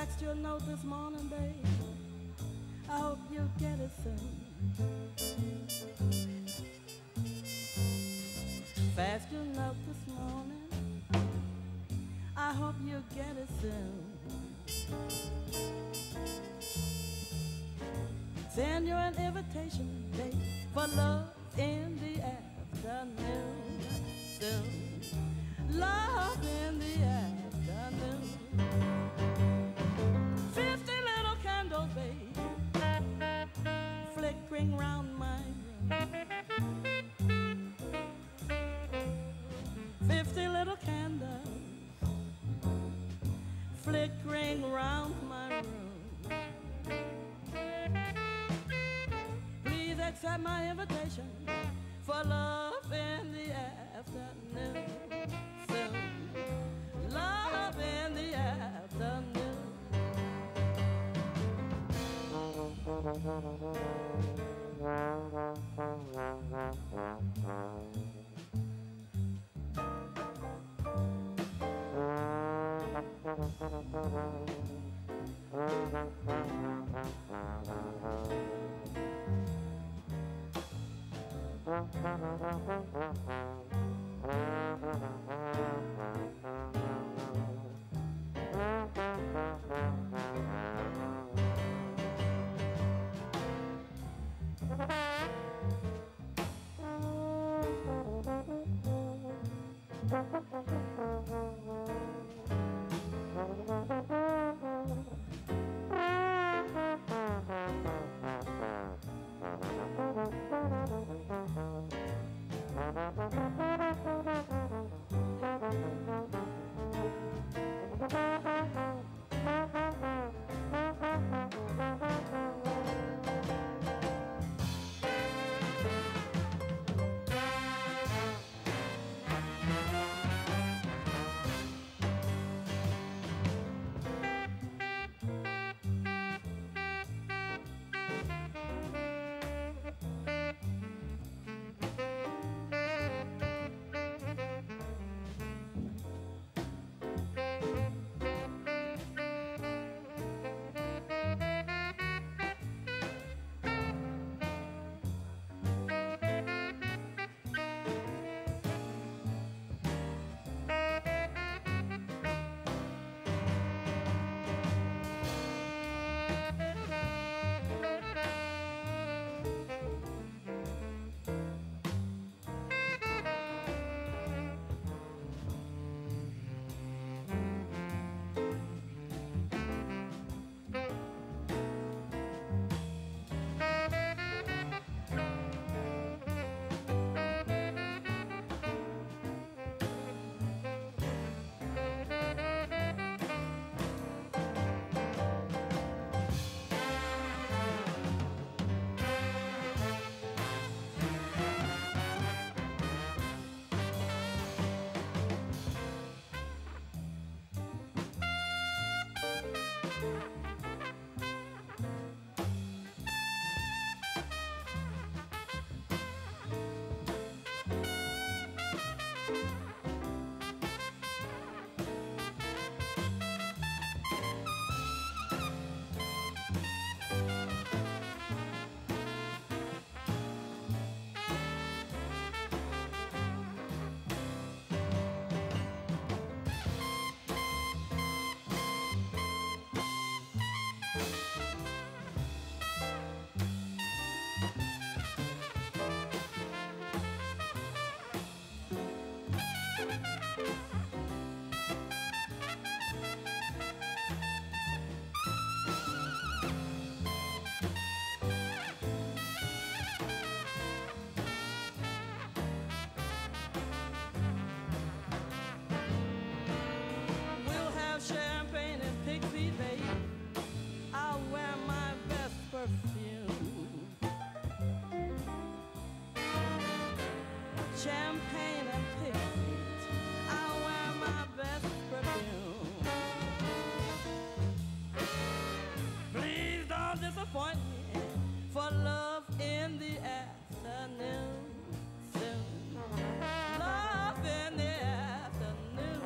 Faxed your note this morning, babe. I hope you'll get it soon. Faxed your note this morning. I hope you'll get it soon. Send you an invitation, babe, for love in the afternoon. Soon. Love in the afternoon. 50 little candles, babe, flickering round my room. 50 little candles flickering round my room. Please accept my invitation for love in the afternoon. Soon. Love in the afternoon. Champagne and pigmeat, I wear my best perfume. Please don't disappoint me, for love in the afternoon. Soon, love in the afternoon.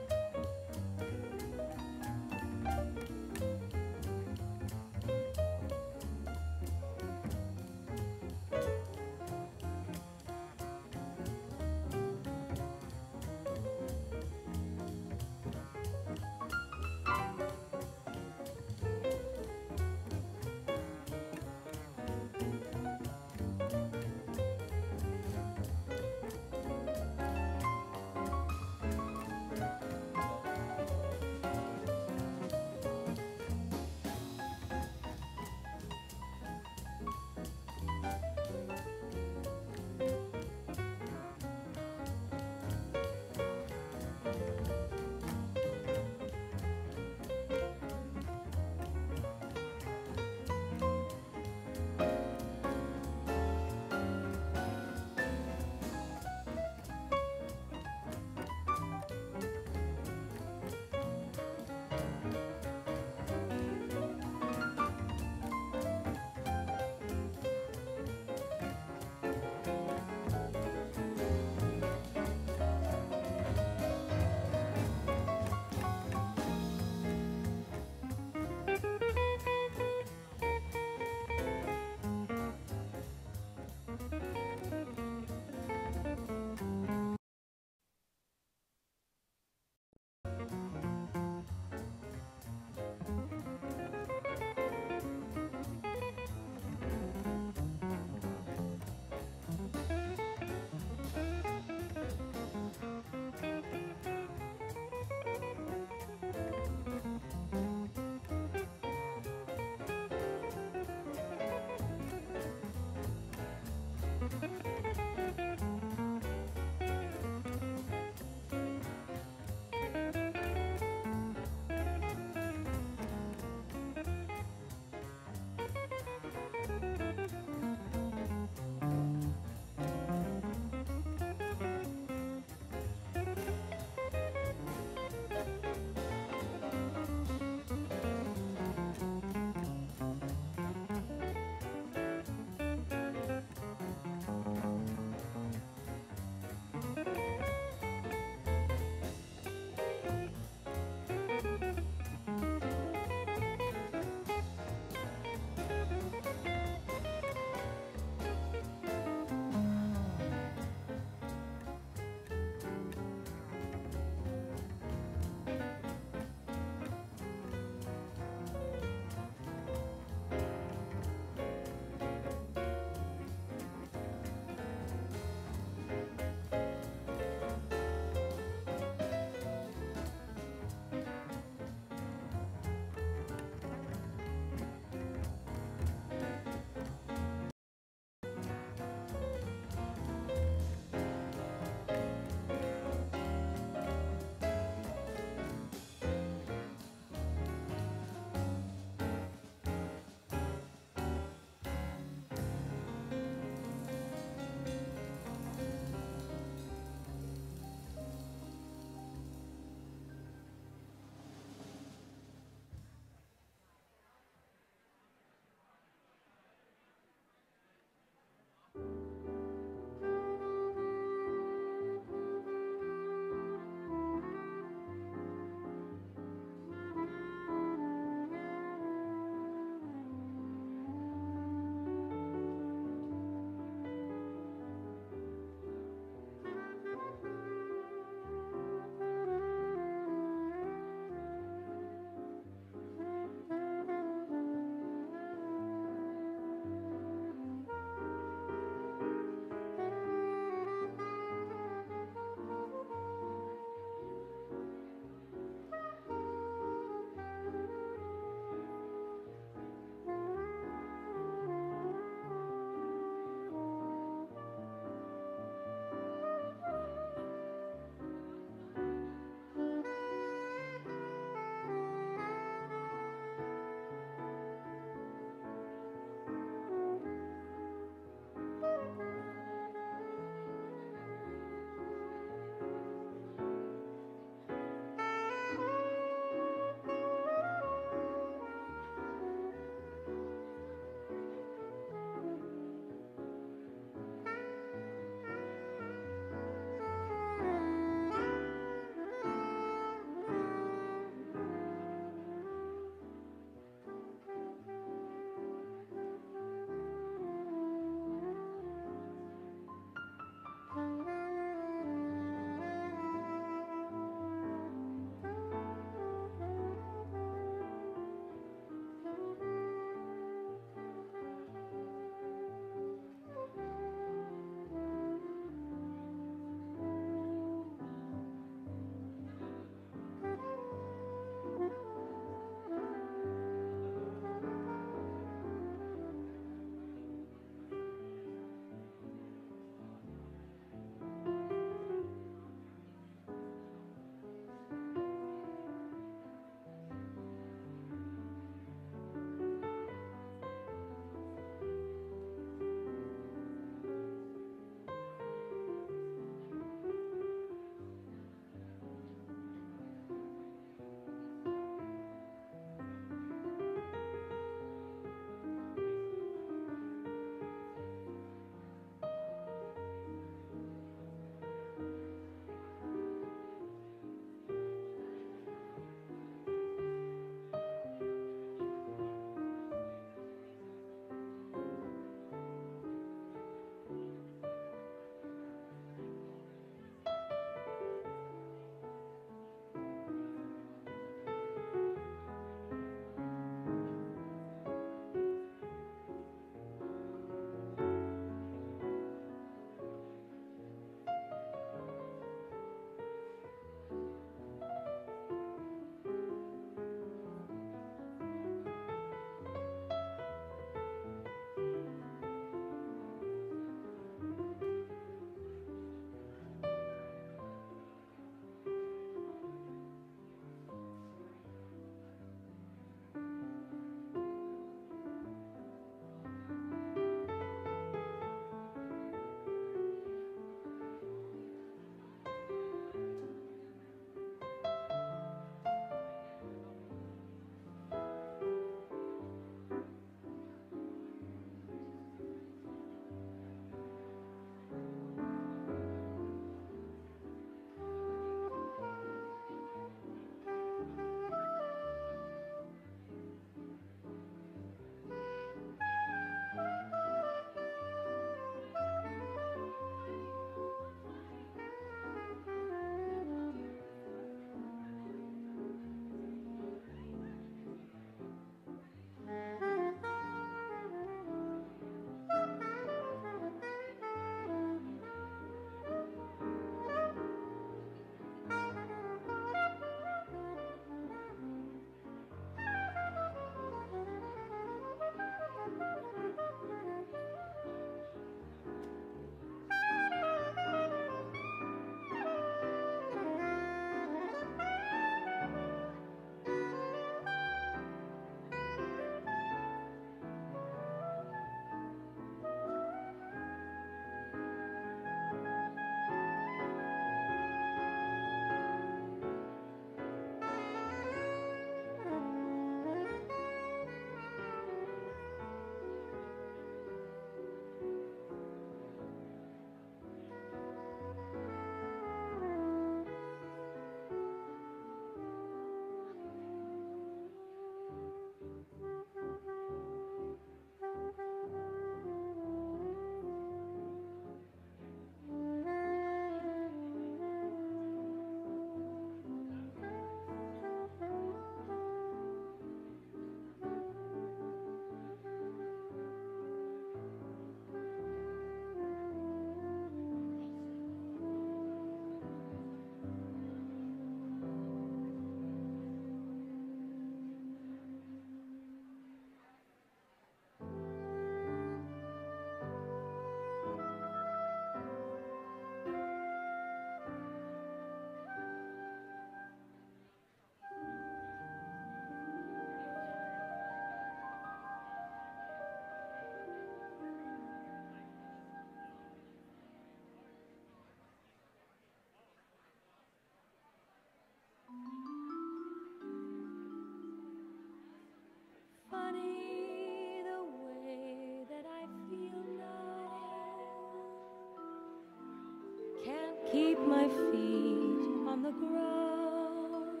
keep my feet on the ground.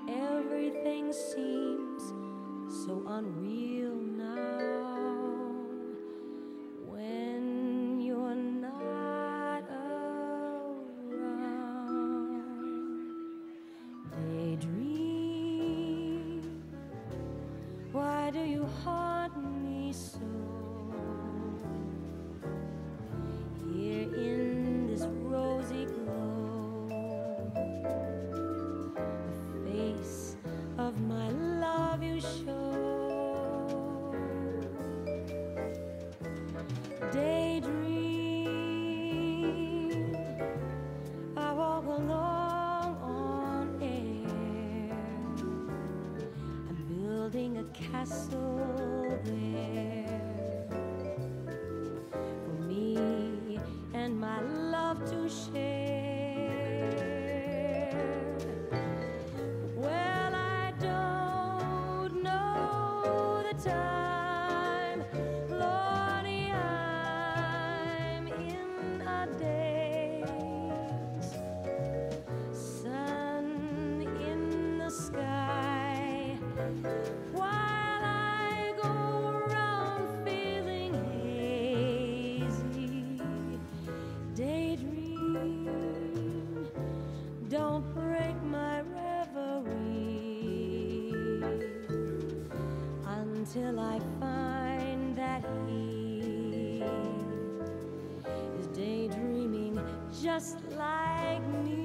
Everything seems so unreal now when you're not around. Daydream, why do you haunt me so? Here in this rosy glow, the face of my love you show. Daydream, I walk along on air. I'm building a castle there for me and my love to share. Well, I don't know the time, Lordy, I'm in a daze. Sun in the sky, while I go around feeling hazy. Daydream, don't break my reverie until I find that he is daydreaming just like me.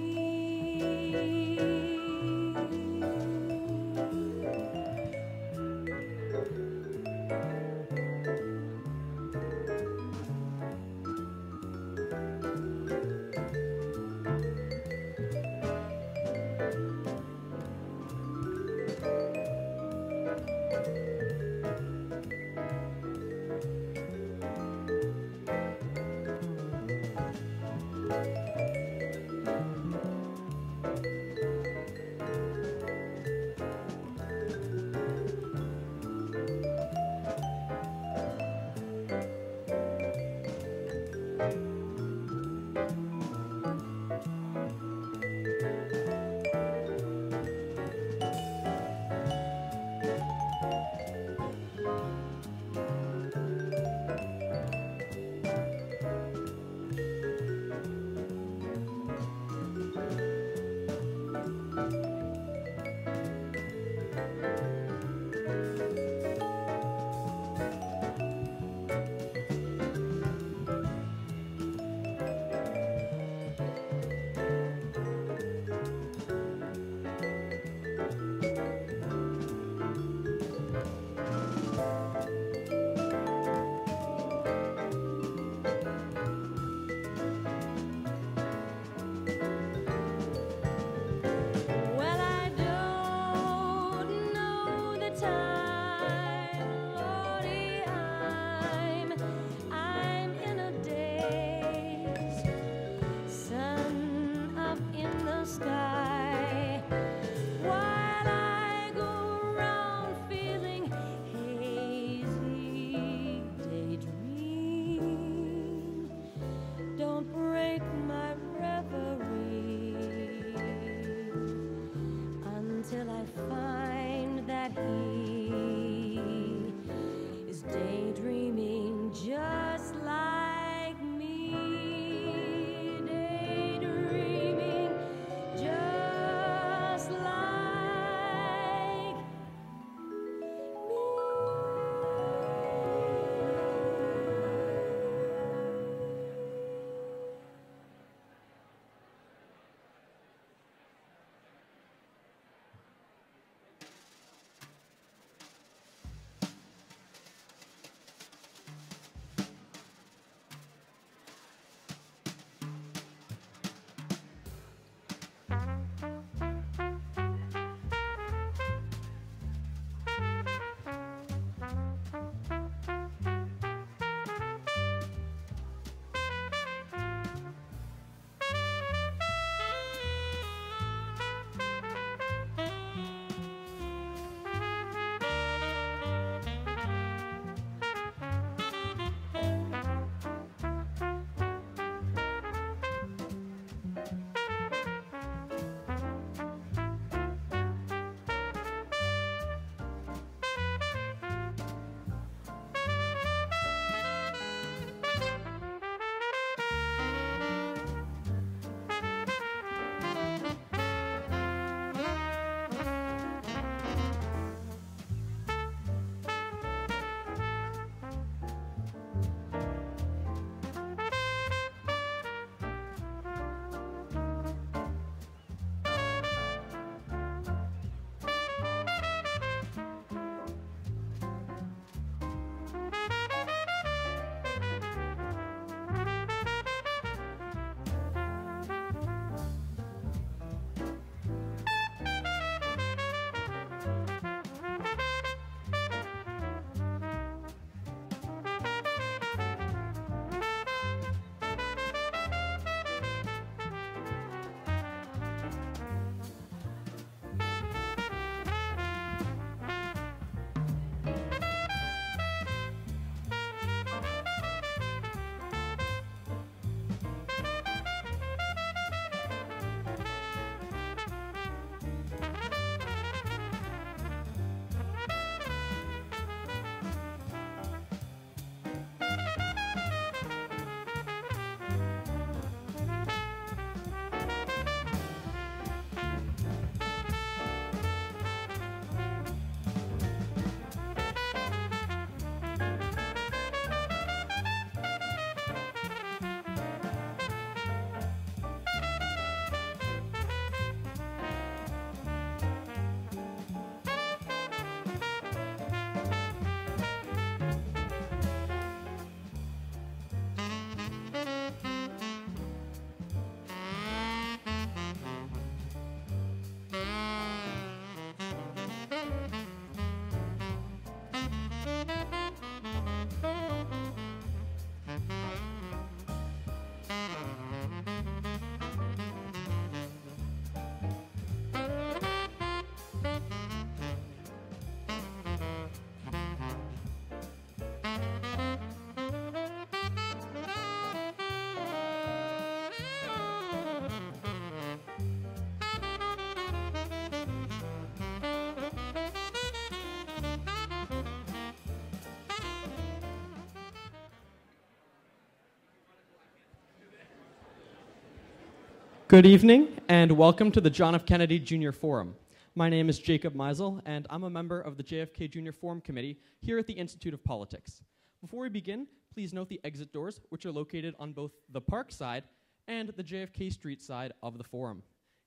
Good evening, and welcome to the John F. Kennedy Jr. Forum. My name is Jacob Meisel, and I'm a member of the JFK Jr. Forum Committee here at the Institute of Politics. Before we begin, please note the exit doors, which are located on both the Park side and the JFK Street side of the forum.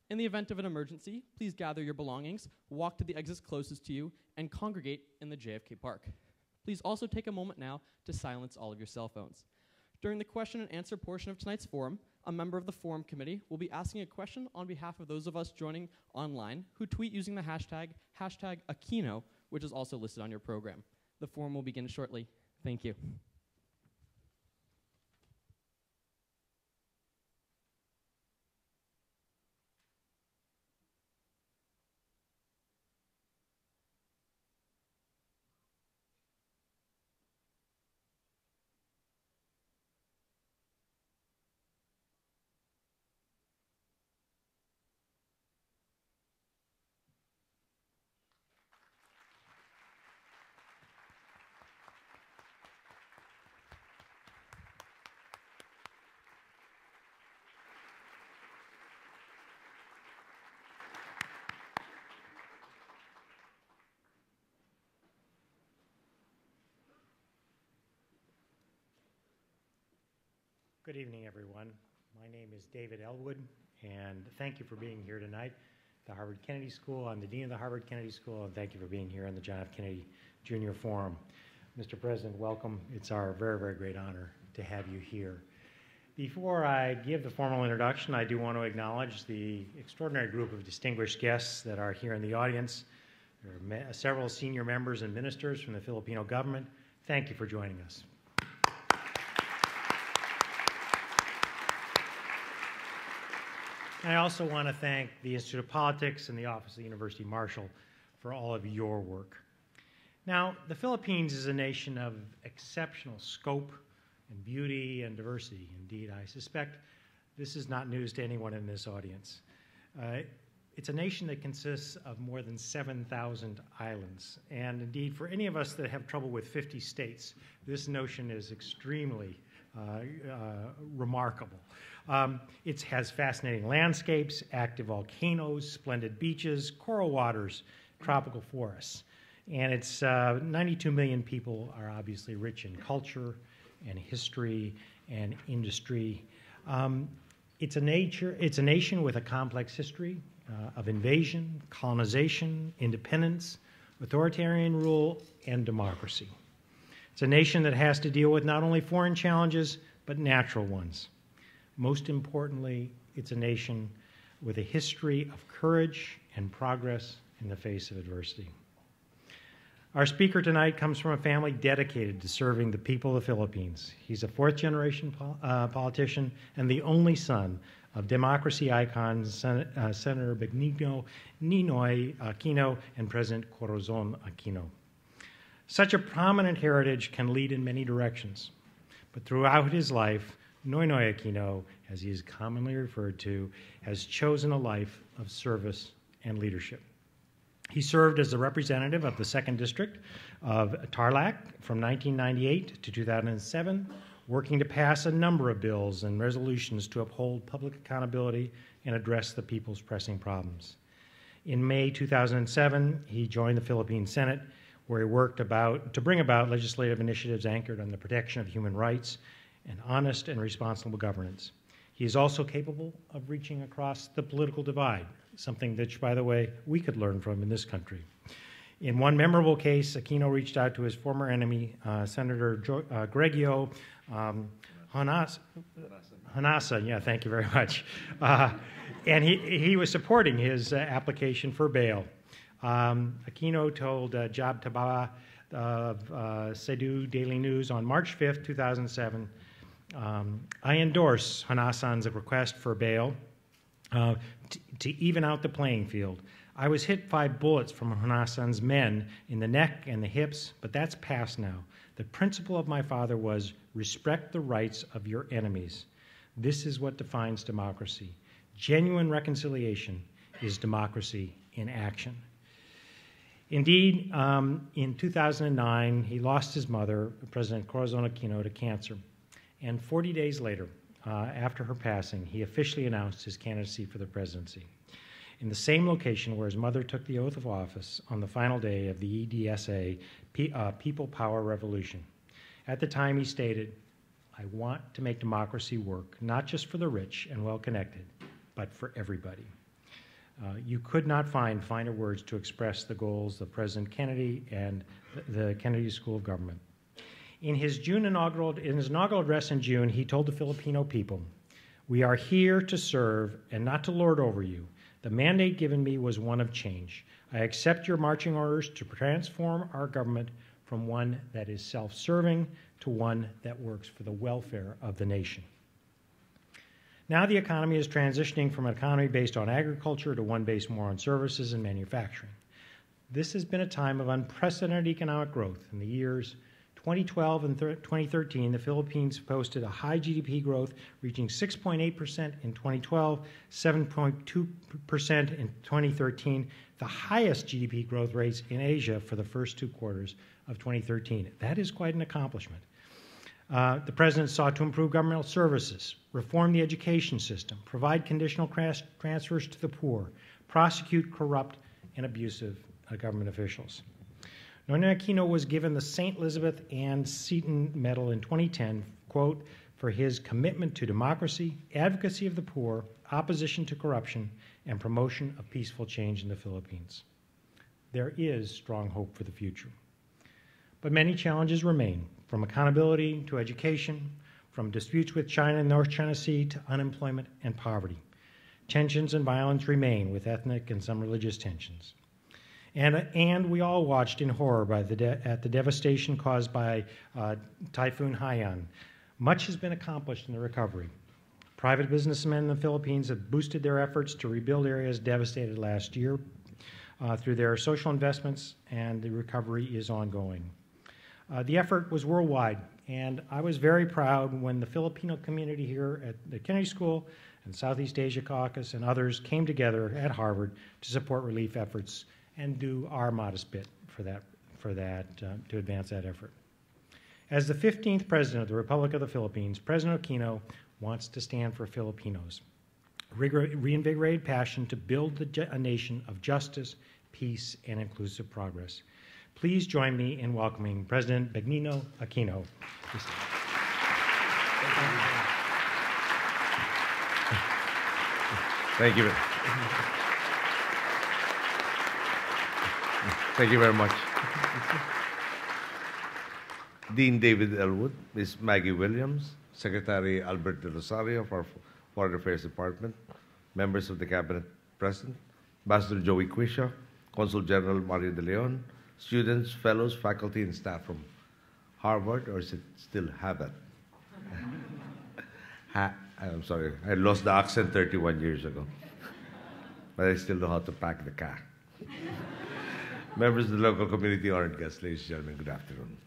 In the event of an emergency, please gather your belongings, walk to the exits closest to you, and congregate in the JFK Park. Please also take a moment now to silence all of your cell phones. During the question and answer portion of tonight's forum, a member of the forum committee will be asking a question on behalf of those of us joining online who tweet using the hashtag Aquino, which is also listed on your program. The forum will begin shortly. Thank you. Good evening, everyone. My name is David Elwood, and thank you for being here tonight at the Harvard Kennedy School. I'm the Dean of the Harvard Kennedy School, and thank you for being here in the John F. Kennedy Jr. Forum. Mr. President, welcome. It's our very, very great honor to have you here. Before I give the formal introduction, I do want to acknowledge the extraordinary group of distinguished guests that are here in the audience. There are several senior members and ministers from the Filipino government. Thank you for joining us. I also want to thank the Institute of Politics and the Office of the University Marshal for all of your work. Now, the Philippines is a nation of exceptional scope and beauty and diversity. Indeed, I suspect this is not news to anyone in this audience. It's a nation that consists of more than 7,000 islands. And indeed, for any of us that have trouble with 50 states, this notion is extremely remarkable. It has fascinating landscapes, active volcanoes, splendid beaches, coral waters, tropical forests. And its 92 million people are obviously rich in culture and history and industry. It's a nation with a complex history of invasion, colonization, independence, authoritarian rule, and democracy. It's a nation that has to deal with not only foreign challenges, but natural ones. Most importantly, it's a nation with a history of courage and progress in the face of adversity. Our speaker tonight comes from a family dedicated to serving the people of the Philippines. He's a fourth-generation politician and the only son of democracy icon Senator Benigno Ninoy Aquino and President Corazon Aquino. Such a prominent heritage can lead in many directions, but throughout his life, Noynoy Aquino, as he is commonly referred to, has chosen a life of service and leadership. He served as the representative of the 2nd District of Tarlac from 1998 to 2007, working to pass a number of bills and resolutions to uphold public accountability and address the people's pressing problems. In May 2007, he joined the Philippine Senate, where he worked to bring about legislative initiatives anchored on the protection of human rights and honest and responsible governance. He is also capable of reaching across the political divide, something that, by the way, we could learn from in this country. In one memorable case, Aquino reached out to his former enemy, Senator Gregorio Honasan. Yeah, thank you very much. And he was supporting his application for bail. Aquino told Jab Tababa of Cebu Daily News on March 5th, 2007, I endorse Honasan's request for bail to even out the playing field. I was hit 5 bullets from Honasan's men in the neck and the hips, but that's past now. The principle of my father was respect the rights of your enemies. This is what defines democracy. Genuine reconciliation is democracy in action. Indeed, in 2009, he lost his mother, President Corazon Aquino, to cancer. And 40 days later, after her passing, he officially announced his candidacy for the presidency. In the same location where his mother took the oath of office on the final day of the EDSA People Power Revolution. At the time, he stated, "I want to make democracy work, not just for the rich and well-connected, but for everybody." You could not find finer words to express the goals of President Kennedy and the Kennedy School of Government. In his inaugural address in June, he told the Filipino people, "We are here to serve and not to lord over you. The mandate given me was one of change. I accept your marching orders to transform our government from one that is self-serving to one that works for the welfare of the nation." Now the economy is transitioning from an economy based on agriculture to one based more on services and manufacturing. This has been a time of unprecedented economic growth. In the years 2012 and 2013, the Philippines posted a high GDP growth, reaching 6.8% in 2012, 7.2% in 2013, the highest GDP growth rates in Asia for the first 2 quarters of 2013. That is quite an accomplishment. The president sought to improve governmental services, reform the education system, provide conditional transfers to the poor, prosecute corrupt and abusive government officials. Noynoy Aquino was given the St. Elizabeth Ann Seton Medal in 2010, quote, "for his commitment to democracy, advocacy of the poor, opposition to corruption, and promotion of peaceful change in the Philippines." There is strong hope for the future. But many challenges remain, from accountability to education, from disputes with China and North China Sea to unemployment and poverty. Tensions and violence remain, with ethnic and some religious tensions. And we all watched in horror at the devastation caused by Typhoon Haiyan. Much has been accomplished in the recovery. Private businessmen in the Philippines have boosted their efforts to rebuild areas devastated last year through their social investments, and the recovery is ongoing. The effort was worldwide, and I was very proud when the Filipino community here at the Kennedy School and Southeast Asia Caucus and others came together at Harvard to support relief efforts and do our modest bit to advance that effort. As the 15th President of the Republic of the Philippines, President Aquino wants to stand for Filipinos, reinvigorated passion to build a nation of justice, peace, and inclusive progress. Please join me in welcoming President Benigno Aquino. Thank you. Thank you very much. Dean David Elwood, Ms. Maggie Williams, Secretary Albert De Rosario of our Foreign Affairs Department, members of the Cabinet present, Ambassador Joey Quisha, Consul General Mario De Leon, students, fellows, faculty, and staff from Harvard, or is it still Harvard? I'm sorry, I lost the accent 31 years ago, but I still know how to pack the car. Members of the local community, honored guests, ladies and gentlemen, good afternoon.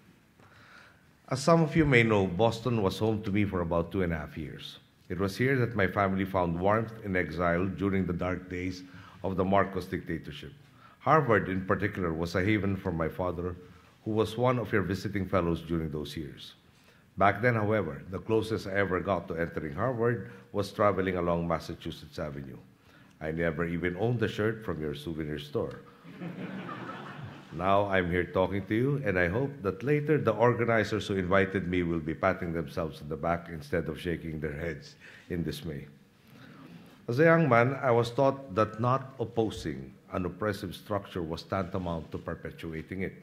As some of you may know, Boston was home to me for about 2.5 years. It was here that my family found warmth in exile during the dark days of the Marcos dictatorship. Harvard, in particular, was a haven for my father, who was one of your visiting fellows during those years. Back then, however, the closest I ever got to entering Harvard was traveling along Massachusetts Avenue. I never even owned a shirt from your souvenir store. Now I'm here talking to you, and I hope that later the organizers who invited me will be patting themselves on the back instead of shaking their heads in dismay. As a young man, I was taught that not opposing an oppressive structure was tantamount to perpetuating it.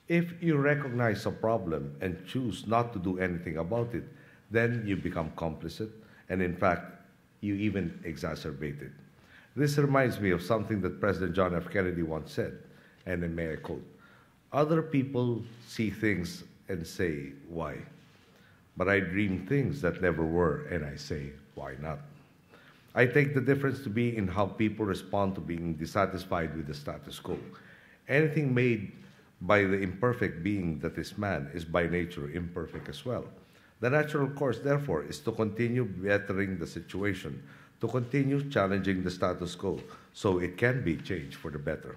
If you recognize a problem and choose not to do anything about it, then you become complicit, and in fact, you even exacerbate it. This reminds me of something that President John F. Kennedy once said, and may I quote, "Other people see things and say, why? But I dream things that never were, and I say, why not?" I take the difference to be in how people respond to being dissatisfied with the status quo. Anything made by the imperfect being that is man is by nature imperfect as well. The natural course, therefore, is to continue bettering the situation, to continue challenging the status quo so it can be changed for the better.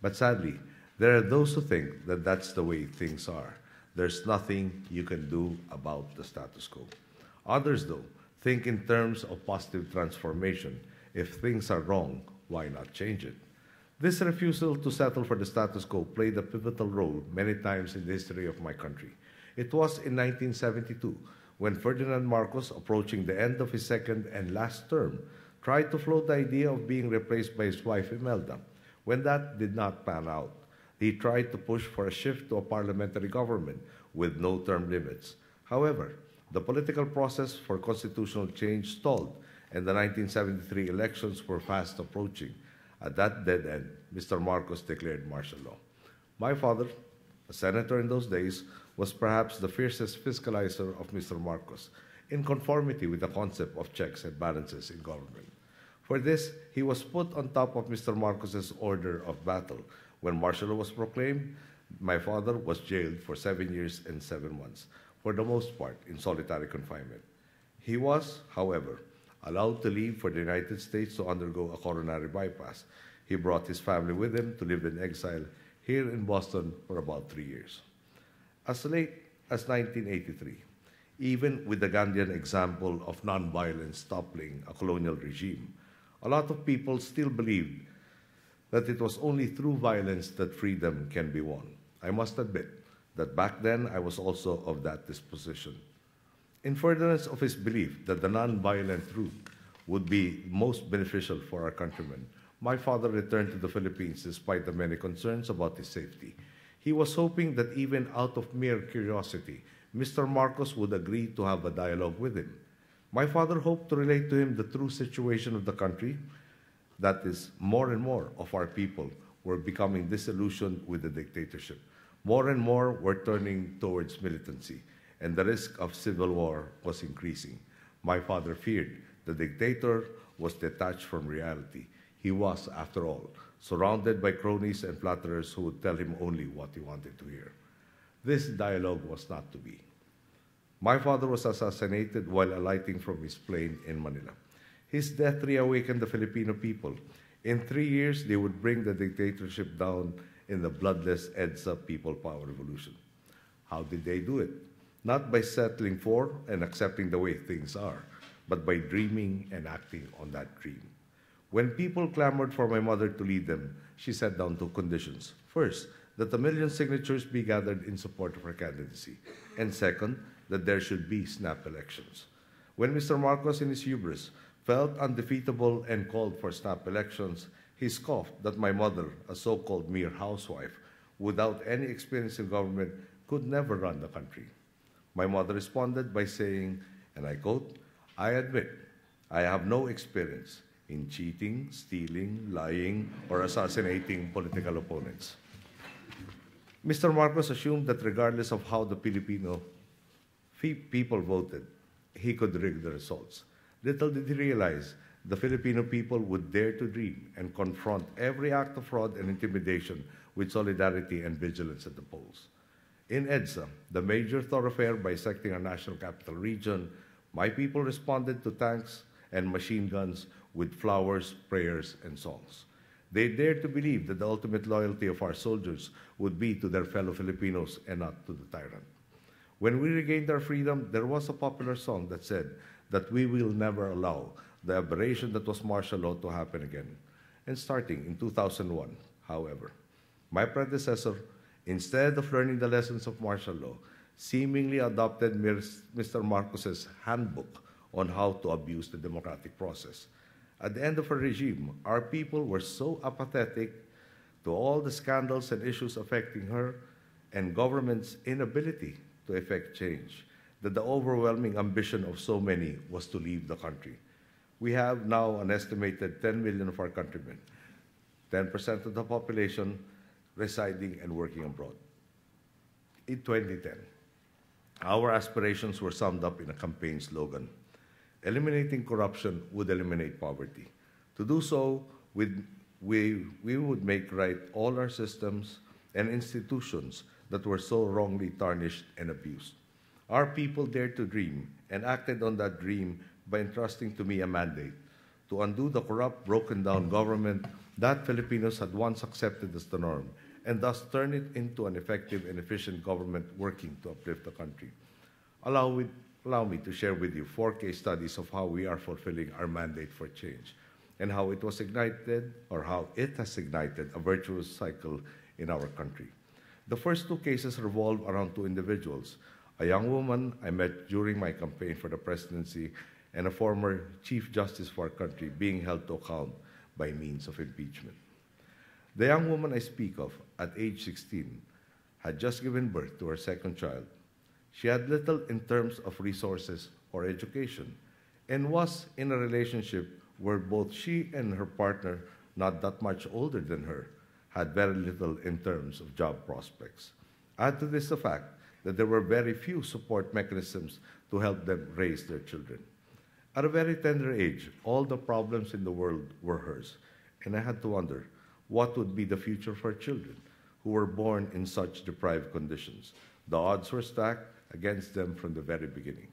But sadly, there are those who think that that's the way things are. There's nothing you can do about the status quo. Others, though, Think in terms of positive transformation. If things are wrong, why not change it? This refusal to settle for the status quo played a pivotal role many times in the history of my country. It was in 1972 when Ferdinand Marcos, approaching the end of his second and last term, tried to float the idea of being replaced by his wife Imelda. When that did not pan out, he tried to push for a shift to a parliamentary government with no term limits. However, the political process for constitutional change stalled, and the 1973 elections were fast approaching. At that dead end, Mr. Marcos declared martial law. My father, a senator in those days, was perhaps the fiercest fiscalizer of Mr. Marcos, in conformity with the concept of checks and balances in government. For this, he was put on top of Mr. Marcos's order of battle. When martial law was proclaimed, my father was jailed for 7 years and 7 months, for the most part in solitary confinement. He was, however, allowed to leave for the United States to undergo a coronary bypass. He brought his family with him to live in exile here in Boston for about 3 years. As late as 1983, even with the Gandhian example of nonviolence toppling a colonial regime, a lot of people still believed that it was only through violence that freedom can be won. I must admit that back then I was also of that disposition. In furtherance of his belief that the nonviolent route would be most beneficial for our countrymen, my father returned to the Philippines despite the many concerns about his safety. He was hoping that even out of mere curiosity, Mr. Marcos would agree to have a dialogue with him. My father hoped to relate to him the true situation of the country. That is, more and more of our people were becoming disillusioned with the dictatorship. More and more were turning towards militancy, and the risk of civil war was increasing. My father feared the dictator was detached from reality. He was, after all, surrounded by cronies and flatterers who would tell him only what he wanted to hear. This dialogue was not to be. My father was assassinated while alighting from his plane in Manila. His death reawakened the Filipino people. In 3 years, they would bring the dictatorship down in the bloodless EDSA People Power Revolution. How did they do it? Not by settling for and accepting the way things are, but by dreaming and acting on that dream. When people clamored for my mother to lead them, she set down 2 conditions. First, that 1 million signatures be gathered in support of her candidacy. And second, that there should be snap elections. When Mr. Marcos, in his hubris, felt undefeatable and called for snap elections, he scoffed that my mother, a so-called mere housewife, without any experience in government, could never run the country. My mother responded by saying, and I quote, "I admit, I have no experience in cheating, stealing, lying, or assassinating political opponents." Mr. Marcos assumed that regardless of how the Filipino people voted, he could rig the results. Little did he realize the Filipino people would dare to dream and confront every act of fraud and intimidation with solidarity and vigilance at the polls. In EDSA, the major thoroughfare bisecting our national capital region, my people responded to tanks and machine guns with flowers, prayers, and songs. They dared to believe that the ultimate loyalty of our soldiers would be to their fellow Filipinos and not to the tyrant. When we regained our freedom, there was a popular song that said that we will never allow the aberration that was martial law to happen again. And starting in 2001, however, my predecessor, instead of learning the lessons of martial law, seemingly adopted Mr. Marcos's handbook on how to abuse the democratic process. At the end of her regime, our people were so apathetic to all the scandals and issues affecting her and government's inability to effect change that the overwhelming ambition of so many was to leave the country. We have now an estimated 10 million of our countrymen, 10% of the population residing and working abroad. In 2010, our aspirations were summed up in a campaign slogan: eliminating corruption would eliminate poverty. To do so, we would make right all our systems and institutions that were so wrongly tarnished and abused. Our people dared to dream and acted on that dream by entrusting to me a mandate to undo the corrupt, broken-down government that Filipinos had once accepted as the norm, and thus turn it into an effective and efficient government working to uplift the country. Along allow me to share with you 4 case studies of how we are fulfilling our mandate for change and how it was ignited, or how it has ignited, a virtuous cycle in our country. The first 2 cases revolve around 2 individuals, a young woman I met during my campaign for the presidency and a former Chief Justice for our country being held to account by means of impeachment. The young woman I speak of, at age 16, had just given birth to her second child. She had little in terms of resources or education and was in a relationship where both she and her partner, not that much older than her, had very little in terms of job prospects. Add to this the fact that there were very few support mechanisms to help them raise their children. At a very tender age, all the problems in the world were hers, and I had to wonder what would be the future for children who were born in such deprived conditions. The odds were stacked against them from the very beginning.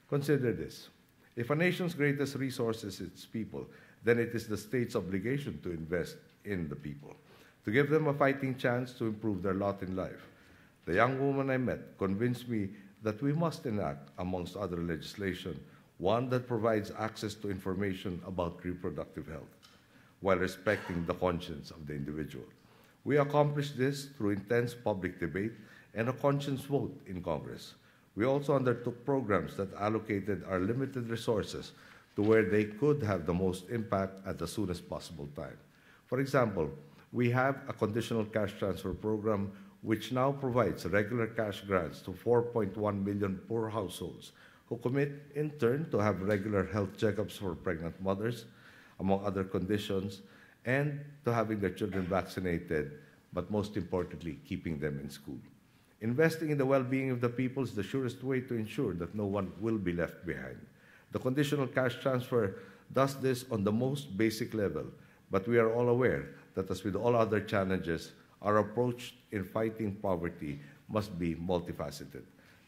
Consider this. If a nation's greatest resource is its people, then it is the state's obligation to invest in the people, to give them a fighting chance to improve their lot in life. The young woman I met convinced me that we must enact, amongst other legislation, one that provides access to information about reproductive health, while respecting the conscience of the individual. We accomplished this through intense public debate and a conscience vote in Congress. We also undertook programs that allocated our limited resources to where they could have the most impact at the soonest possible time. For example, we have a conditional cash transfer program which now provides regular cash grants to 4.1 million poor households who commit in turn to have regular health checkups for pregnant mothers, among other conditions, and to having their children vaccinated, but most importantly, keeping them in school. Investing in the well-being of the people is the surest way to ensure that no one will be left behind. The conditional cash transfer does this on the most basic level, but we are all aware that, as with all other challenges, our approach in fighting poverty must be multifaceted.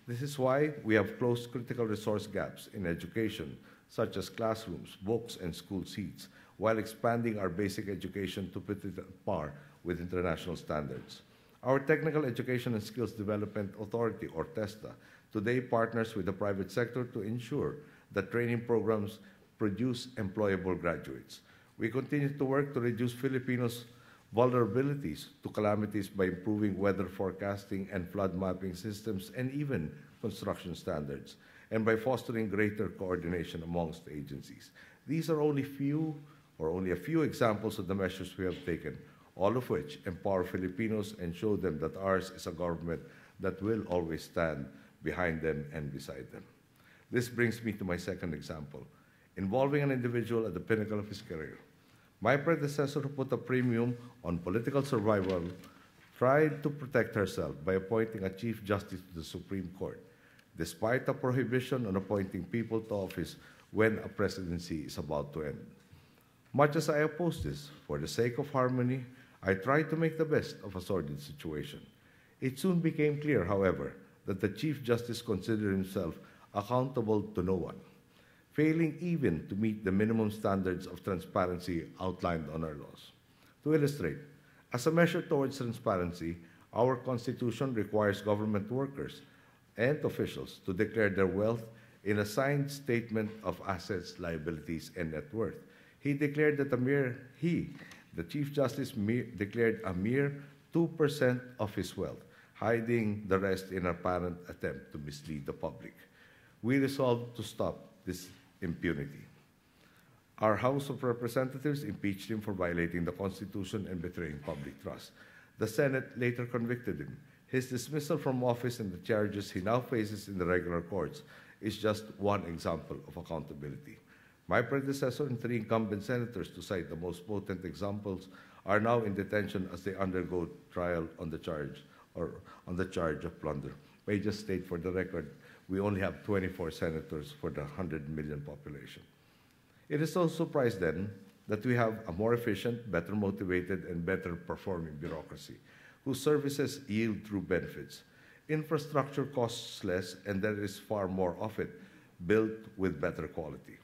This is why we have closed critical resource gaps in education, such as classrooms, books, and school seats, while expanding our basic education to put it at par with international standards. Our Technical Education and Skills Development Authority, or TESDA, today partners with the private sector to ensure that training programs produce employable graduates. We continue to work to reduce Filipinos' vulnerabilities to calamities by improving weather forecasting and flood mapping systems and even construction standards, and by fostering greater coordination amongst agencies. These are only a few examples of the measures we have taken, all of which empower Filipinos and show them that ours is a government that will always stand behind them and beside them. This brings me to my second example, involving an individual at the pinnacle of his career. My predecessor, who put a premium on political survival, tried to protect herself by appointing a Chief Justice to the Supreme Court, despite a prohibition on appointing people to office when a presidency is about to end. Much as I oppose this, for the sake of harmony, I tried to make the best of a sordid situation. It soon became clear, however, that the Chief Justice considered himself accountable to no one, failing even to meet the minimum standards of transparency outlined on our laws. To illustrate, as a measure towards transparency, our Constitution requires government workers and officials to declare their wealth in a signed statement of assets, liabilities, and net worth. He declared that the Chief Justice, declared a mere 2% of his wealth, hiding the rest in an apparent attempt to mislead the public. We resolved to stop this impunity. Our House of Representatives impeached him for violating the Constitution and betraying public trust. The Senate later convicted him. His dismissal from office and the charges he now faces in the regular courts is just one example of accountability. My predecessor and 3 incumbent senators, to cite the most potent examples, are now in detention as they undergo trial on the charge of plunder. May I just state for the record, we only have 24 senators for the 100 million population. It is no surprise then that we have a more efficient, better motivated, and better performing bureaucracy, whose services yield true benefits. Infrastructure costs less, and there is far more of it, built with better quality.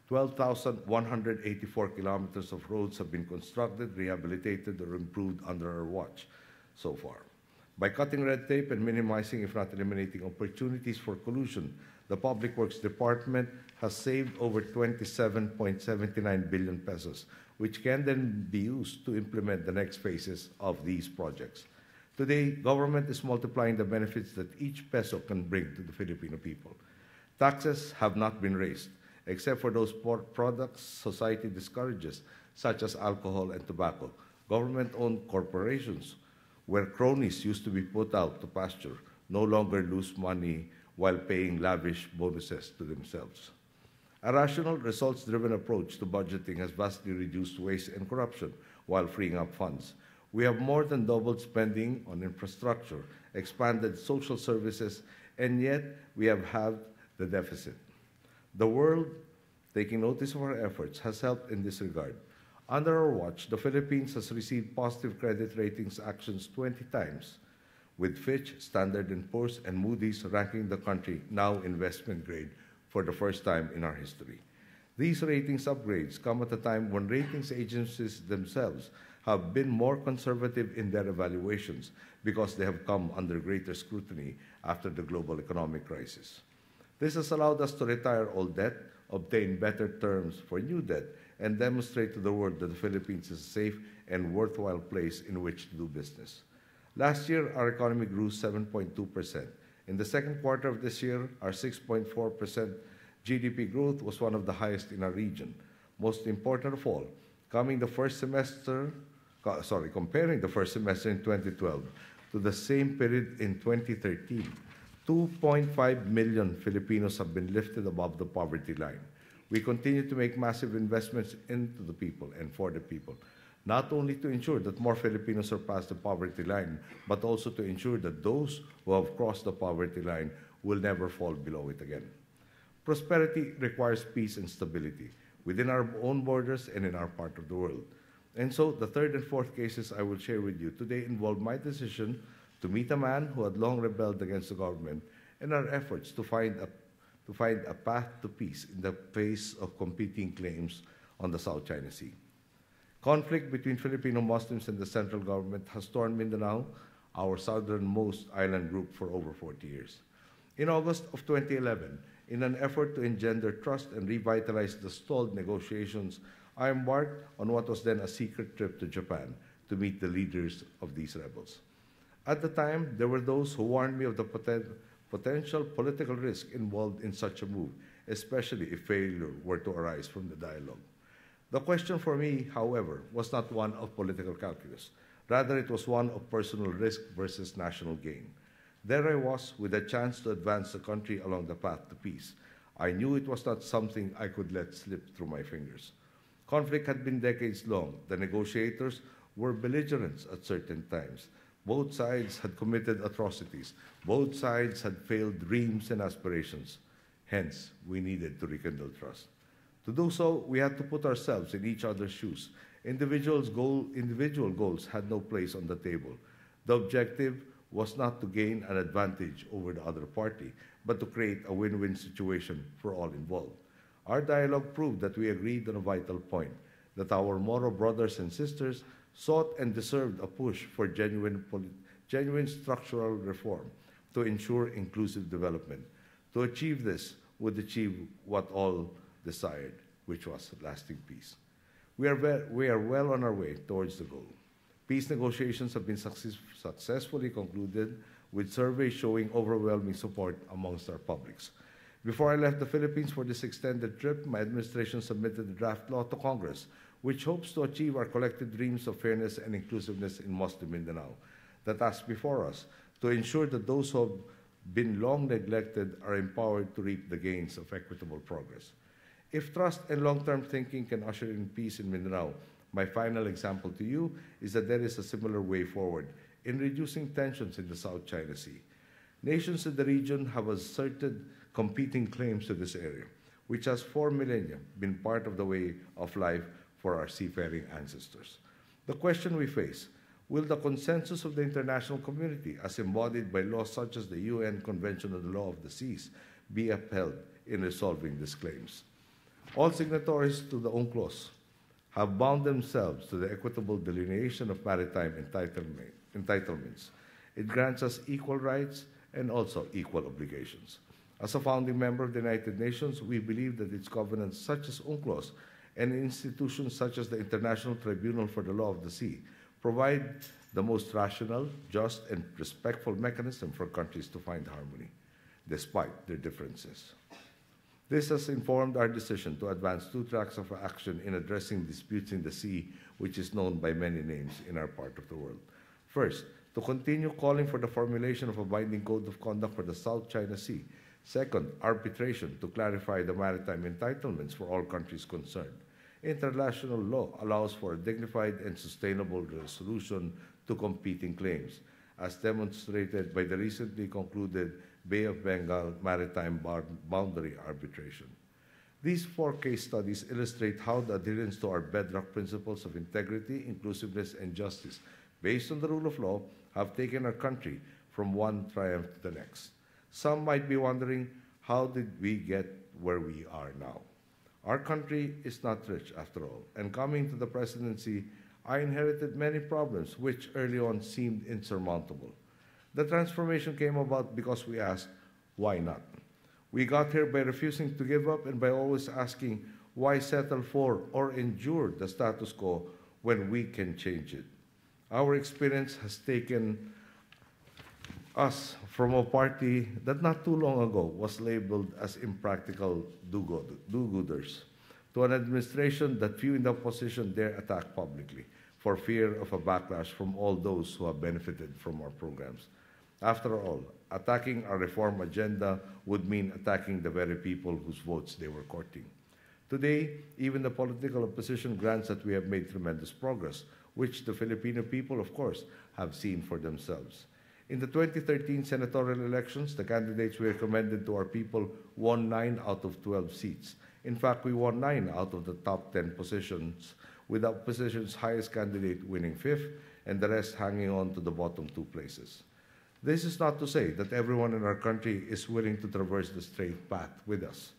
12,184 kilometers of roads have been constructed, rehabilitated, or improved under our watch so far. By cutting red tape and minimizing, if not eliminating, opportunities for collusion, the Public Works Department has saved over 27.79 billion pesos, which can then be used to implement the next phases of these projects. Today, government is multiplying the benefits that each peso can bring to the Filipino people. Taxes have not been raised, except for those products society discourages, such as alcohol and tobacco. Government-owned corporations, where cronies used to be put out to pasture, no longer lose money while paying lavish bonuses to themselves. A rational, results-driven approach to budgeting has vastly reduced waste and corruption while freeing up funds. We have more than doubled spending on infrastructure, expanded social services, and yet we have halved the deficit. The world, taking notice of our efforts, has helped in this regard. Under our watch, the Philippines has received positive credit ratings actions 20 times, with Fitch, Standard & Poor's, and Moody's ranking the country now investment grade for the first time in our history. These ratings upgrades come at a time when ratings agencies themselves have been more conservative in their evaluations because they have come under greater scrutiny after the global economic crisis. This has allowed us to retire old debt, obtain better terms for new debt, and demonstrate to the world that the Philippines is a safe and worthwhile place in which to do business. Last year, our economy grew 7.2%. In the second quarter of this year, our 6.4% GDP growth was one of the highest in our region. Most important of all, comparing the first semester in 2012 to the same period in 2013, 2.5 million Filipinos have been lifted above the poverty line. We continue to make massive investments into the people and for the people, not only to ensure that more Filipinos surpass the poverty line, but also to ensure that those who have crossed the poverty line will never fall below it again. Prosperity requires peace and stability within our own borders and in our part of the world. And so the third and fourth cases I will share with you today involve my decision to meet a man who had long rebelled against the government and our efforts to find a path to peace in the face of competing claims on the South China Sea. Conflict between Filipino Muslims and the central government has torn Mindanao, our southernmost island group, for over 40 years. In August of 2011, in an effort to engender trust and revitalize the stalled negotiations, I embarked on what was then a secret trip to Japan to meet the leaders of these rebels. At the time, there were those who warned me of the potential political risk involved in such a move, especially if failure were to arise from the dialogue. The question for me, however, was not one of political calculus. Rather, it was one of personal risk versus national gain. There I was with a chance to advance the country along the path to peace. I knew it was not something I could let slip through my fingers. Conflict had been decades long. The negotiators were belligerents at certain times. Both sides had committed atrocities. Both sides had failed dreams and aspirations. Hence, we needed to rekindle trust. To do so, we had to put ourselves in each other's shoes. Individual goals had no place on the table. The objective was not to gain an advantage over the other party, but to create a win-win situation for all involved. Our dialogue proved that we agreed on a vital point, that our Moro brothers and sisters sought and deserved a push for genuine structural reform to ensure inclusive development. To achieve this would achieve what all desired, which was lasting peace. We are well on our way towards the goal. Peace negotiations have been successfully concluded, with surveys showing overwhelming support amongst our publics. Before I left the Philippines for this extended trip, my administration submitted a draft law to Congress, which hopes to achieve our collective dreams of fairness and inclusiveness in Muslim Mindanao. The task before us, to ensure that those who have been long neglected are empowered to reap the gains of equitable progress. If trust and long-term thinking can usher in peace in Mindanao, my final example to you is that there is a similar way forward in reducing tensions in the South China Sea. Nations in the region have asserted competing claims to this area, which has for millennia been part of the way of life for our seafaring ancestors. The question we face: will the consensus of the international community, as embodied by laws such as the UN Convention on the Law of the Seas, be upheld in resolving these claims? All signatories to the UNCLOS have bound themselves to the equitable delineation of maritime entitlements. It grants us equal rights and also equal obligations. As a founding member of the United Nations, we believe that its covenants such as UNCLOS and institutions such as the International Tribunal for the Law of the Sea provide the most rational, just, and respectful mechanism for countries to find harmony, despite their differences. This has informed our decision to advance 2 tracks of action in addressing disputes in the sea, which is known by many names in our part of the world. First, to continue calling for the formulation of a binding code of conduct for the South China Sea. Second, arbitration to clarify the maritime entitlements for all countries concerned. International law allows for a dignified and sustainable resolution to competing claims, as demonstrated by the recently concluded Bay of Bengal Maritime Boundary Arbitration. These 4 case studies illustrate how the adherence to our bedrock principles of integrity, inclusiveness, and justice, based on the rule of law, have taken our country from one triumph to the next. Some might be wondering, how did we get where we are now? Our country is not rich after all, and coming to the presidency, I inherited many problems which early on seemed insurmountable. The transformation came about because we asked, why not? We got here by refusing to give up and by always asking, why settle for or endure the status quo when we can change it? Our experience has taken us from a party that not too long ago was labeled as impractical do-gooders to an administration that few in the opposition dare attack publicly for fear of a backlash from all those who have benefited from our programs. After all, attacking our reform agenda would mean attacking the very people whose votes they were courting. Today, even the political opposition grants that we have made tremendous progress, which the Filipino people, of course, have seen for themselves. In the 2013 senatorial elections, the candidates we recommended to our people won 9 out of 12 seats. In fact, we won 9 out of the top 10 positions, with the opposition's highest candidate winning 5th and the rest hanging on to the bottom 2 places. This is not to say that everyone in our country is willing to traverse the straight path with us.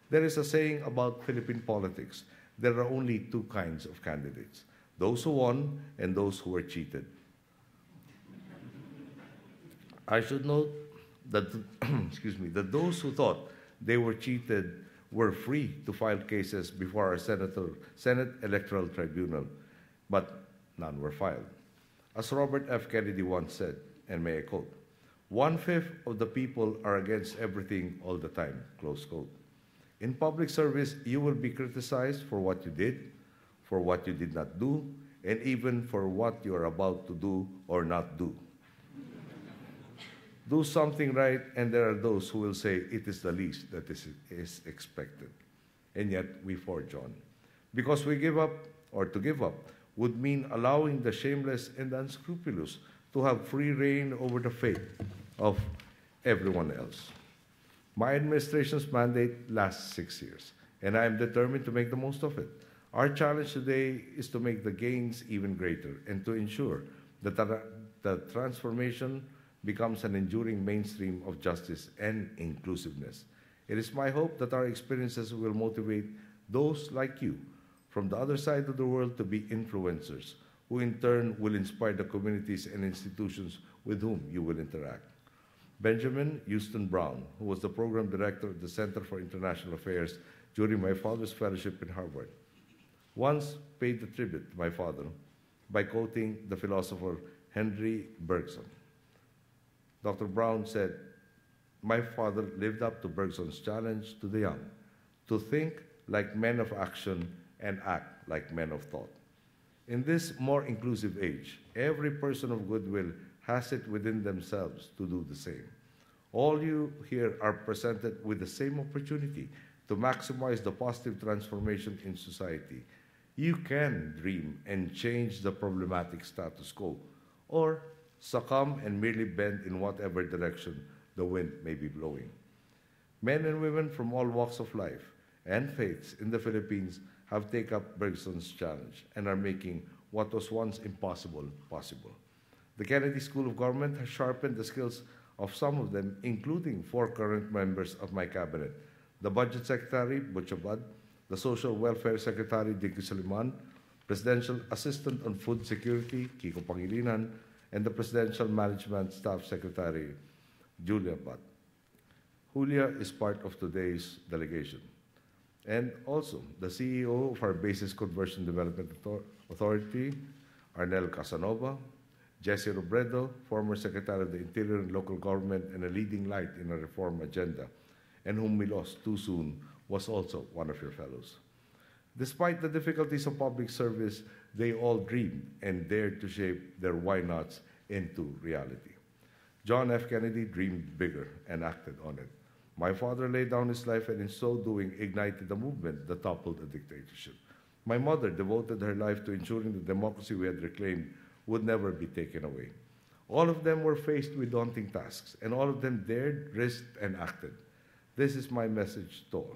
There is a saying about Philippine politics: there are only 2 kinds of candidates, those who won and those who were cheated. I should note that, that those who thought they were cheated were free to file cases before our Senate Electoral Tribunal, but none were filed. As Robert F. Kennedy once said, and may I quote, "1/5 of the people are against everything all the time," close quote. In public service, you will be criticized for what you did, for what you did not do, and even for what you are about to do or not do. Do something right, and there are those who will say it is the least that is expected. And yet we forge on. Because we give up, or to give up, would mean allowing the shameless and unscrupulous to have free reign over the fate of everyone else. My administration's mandate lasts 6 years, and I am determined to make the most of it. Our challenge today is to make the gains even greater and to ensure that the transformation becomes an enduring mainstream of justice and inclusiveness. It is my hope that our experiences will motivate those like you from the other side of the world to be influencers, who in turn will inspire the communities and institutions with whom you will interact. Benjamin Houston Brown, who was the program director of the Center for International Affairs during my father's fellowship in Harvard, once paid a tribute to my father by quoting the philosopher Henry Bergson. Dr. Brown said, "My father lived up to Bergson's challenge to the young, to think like men of action and act like men of thought." In this more inclusive age, every person of goodwill has it within themselves to do the same. All you here are presented with the same opportunity to maximize the positive transformation in society. You can dream and change the problematic status quo, or succumb and merely bend in whatever direction the wind may be blowing. Men and women from all walks of life and faiths in the Philippines have taken up Bergson's challenge and are making what was once impossible possible. The Kennedy School of Government has sharpened the skills of some of them, including 4 current members of my cabinet: the Budget Secretary, Butch Abad, the Social Welfare Secretary, Dicky Soliman, Presidential Assistant on Food Security, Kiko Pangilinan, and the Presidential Management Staff Secretary, Julia Butt. Julia is part of today's delegation. And also, the CEO of our Basis Conversion Development Authority, Arnel Casanova, Jesse Robredo, former Secretary of the Interior and Local Government and a leading light in a reform agenda, and whom we lost too soon, was also one of your fellows. Despite the difficulties of public service, they all dreamed and dared to shape their why-nots into reality. John F. Kennedy dreamed bigger and acted on it. My father laid down his life and in so doing ignited a movement that toppled a dictatorship. My mother devoted her life to ensuring the democracy we had reclaimed would never be taken away. All of them were faced with daunting tasks, and all of them dared, risked, and acted. This is my message to all.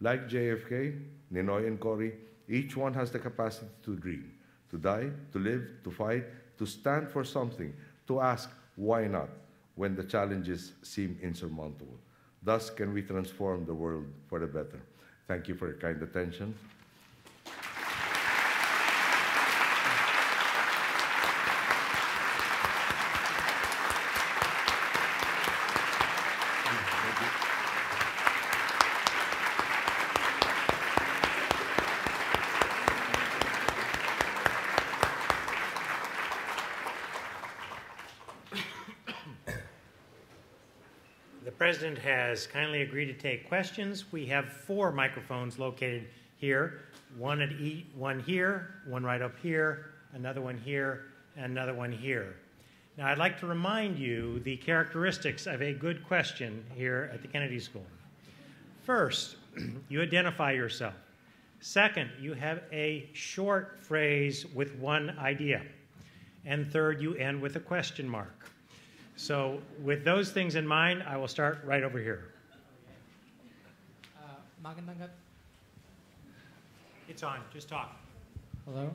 Like JFK, Ninoy, and Cory, each one has the capacity to dream, to die, to live, to fight, to stand for something, to ask, why not, when the challenges seem insurmountable. Thus can we transform the world for the better. Thank you for your kind attention. The President has kindly agreed to take questions. We have 4 microphones located here, one here, one right up here, another one here, and another one here. Now, I'd like to remind you the characteristics of a good question here at the Kennedy School. First, you identify yourself. Second, you have a short phrase with one idea. And third, you end with a question mark. So with those things in mind, I will start right over here. It's on. Just talk. Hello?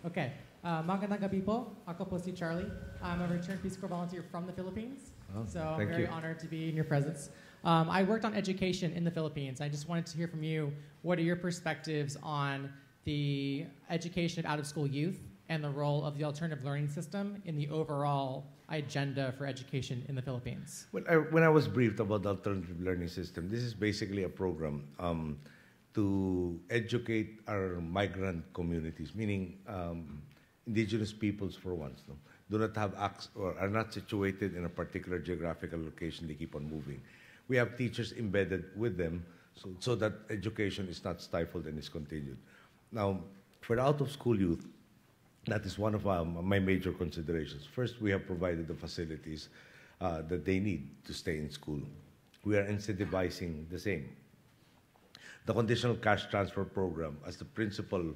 Okay. Magandang gabi po. Ako po si Charlie. I'm a returned Peace Corps volunteer from the Philippines. So I'm very honored to be in your presence. I worked on education in the Philippines. I just wanted to hear from you, what are your perspectives on the education of out-of-school youth and the role of the alternative learning system in the overall agenda for education in the Philippines? When I was briefed about the alternative learning system, this is basically a program to educate our migrant communities, meaning indigenous peoples for once, do not have access or are not situated in a particular geographical location. They keep on moving. We have teachers embedded with them so that education is not stifled and is continued. Now, for the out-of-school youth, that is one of my major considerations. First, we have provided the facilities that they need to stay in school. We are incentivizing the same. The conditional cash transfer program, as the principal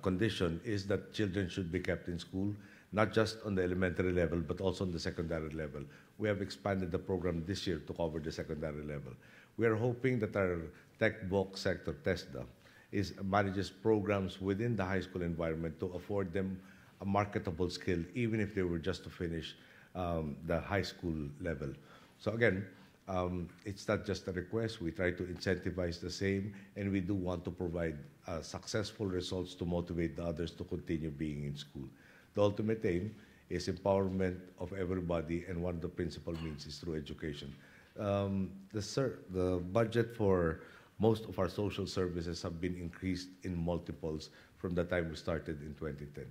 condition, is that children should be kept in school, not just on the elementary level, but also on the secondary level. We have expanded the program this year to cover the secondary level. We are hoping that our tech box sector, TESDA, manages programs within the high school environment to afford them a marketable skill, even if they were just to finish the high school level. So again, it's not just a request. We try to incentivize the same, and we do want to provide successful results to motivate the others to continue being in school. The ultimate aim is empowerment of everybody, and one of the principal means is through education. The budget for most of our social services have been increased in multiples from the time we started in 2010.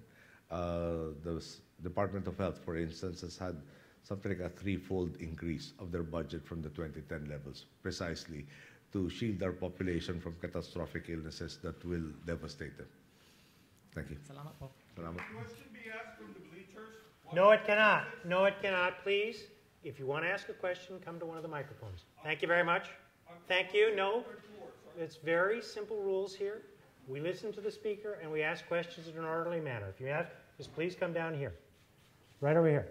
The Department of Health, for instance, has had something like a 3-fold increase of their budget from the 2010 levels, precisely to shield our population from catastrophic illnesses that will devastate them. Thank you. Salamat po. Salamat. Question be asked from the bleachers? No, it cannot. No, it cannot. Please, if you want to ask a question, come to one of the microphones. Thank you very much. Thank you. No, it's very simple rules here. We listen to the speaker and we ask questions in an orderly manner. If you have, just please come down here. Right over here.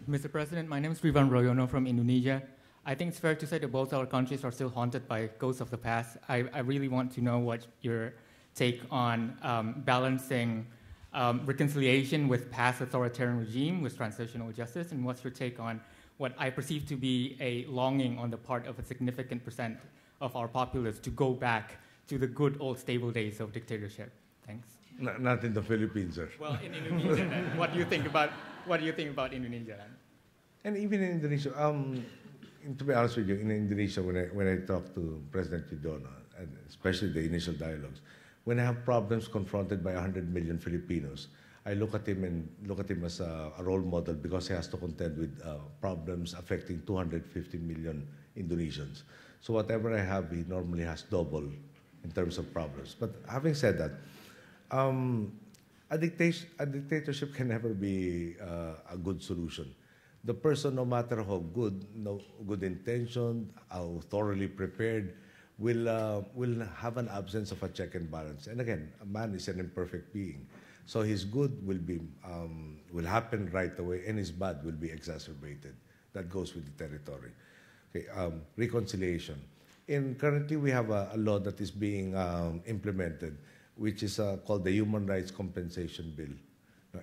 Mr. President, my name is Rivan Royono from Indonesia. I think it's fair to say that both our countries are still haunted by ghosts of the past. I really want to know what your take on balancing reconciliation with past authoritarian regime with transitional justice, and what's your take on what I perceive to be a longing on the part of a significant % of our populace to go back to the good old stable days of dictatorship. Thanks. Not in the Philippines, sir. Well, in Indonesia, then. What do you think about Indonesia? Then? And even in Indonesia, to be honest with you, in Indonesia, when I talk to President Yudhoyono, and especially the initial dialogues, when I have problems confronted by 100 million Filipinos, I look at him as a role model because he has to contend with problems affecting 250 million Indonesians. So whatever I have, he normally has double in terms of problems. But having said that, a dictatorship can never be a good solution. The person, no matter how good, no good intention, how thoroughly prepared, will have an absence of a check and balance. And again, a man is an imperfect being, so his good will happen right away, and his bad will be exacerbated. That goes with the territory. Okay, reconciliation. Currently, we have a law that is being implemented, which is called the Human Rights Compensation Bill.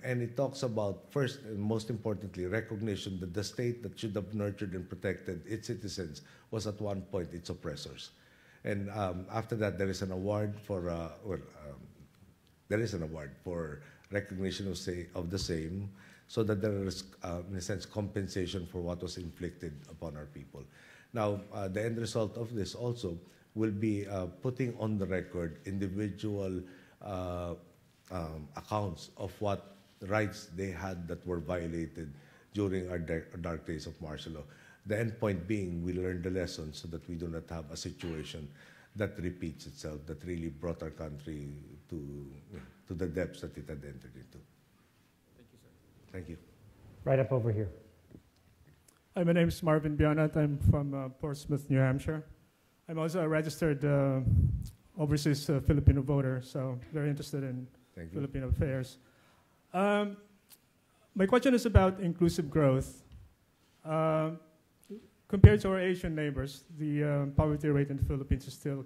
And it talks about, first and most importantly, recognition that the state that should have nurtured and protected its citizens was at one point its oppressors. And after that, there is an award for, recognition of the same, so that there is, in a sense, compensation for what was inflicted upon our people. Now, the end result of this also will be putting on the record individual accounts of what rights they had that were violated during our dark days of martial law. The end point being, we learn the lessons so that we do not have a situation that repeats itself, that really brought our country to the depths that it had entered into. Thank you, sir. Thank you. Right up over here. Hi, my name is Marvin Bionat. I'm from Portsmouth, New Hampshire. I'm also a registered overseas Filipino voter, so very interested in Filipino affairs. My question is about inclusive growth. Compared to our Asian neighbors, the poverty rate in the Philippines is still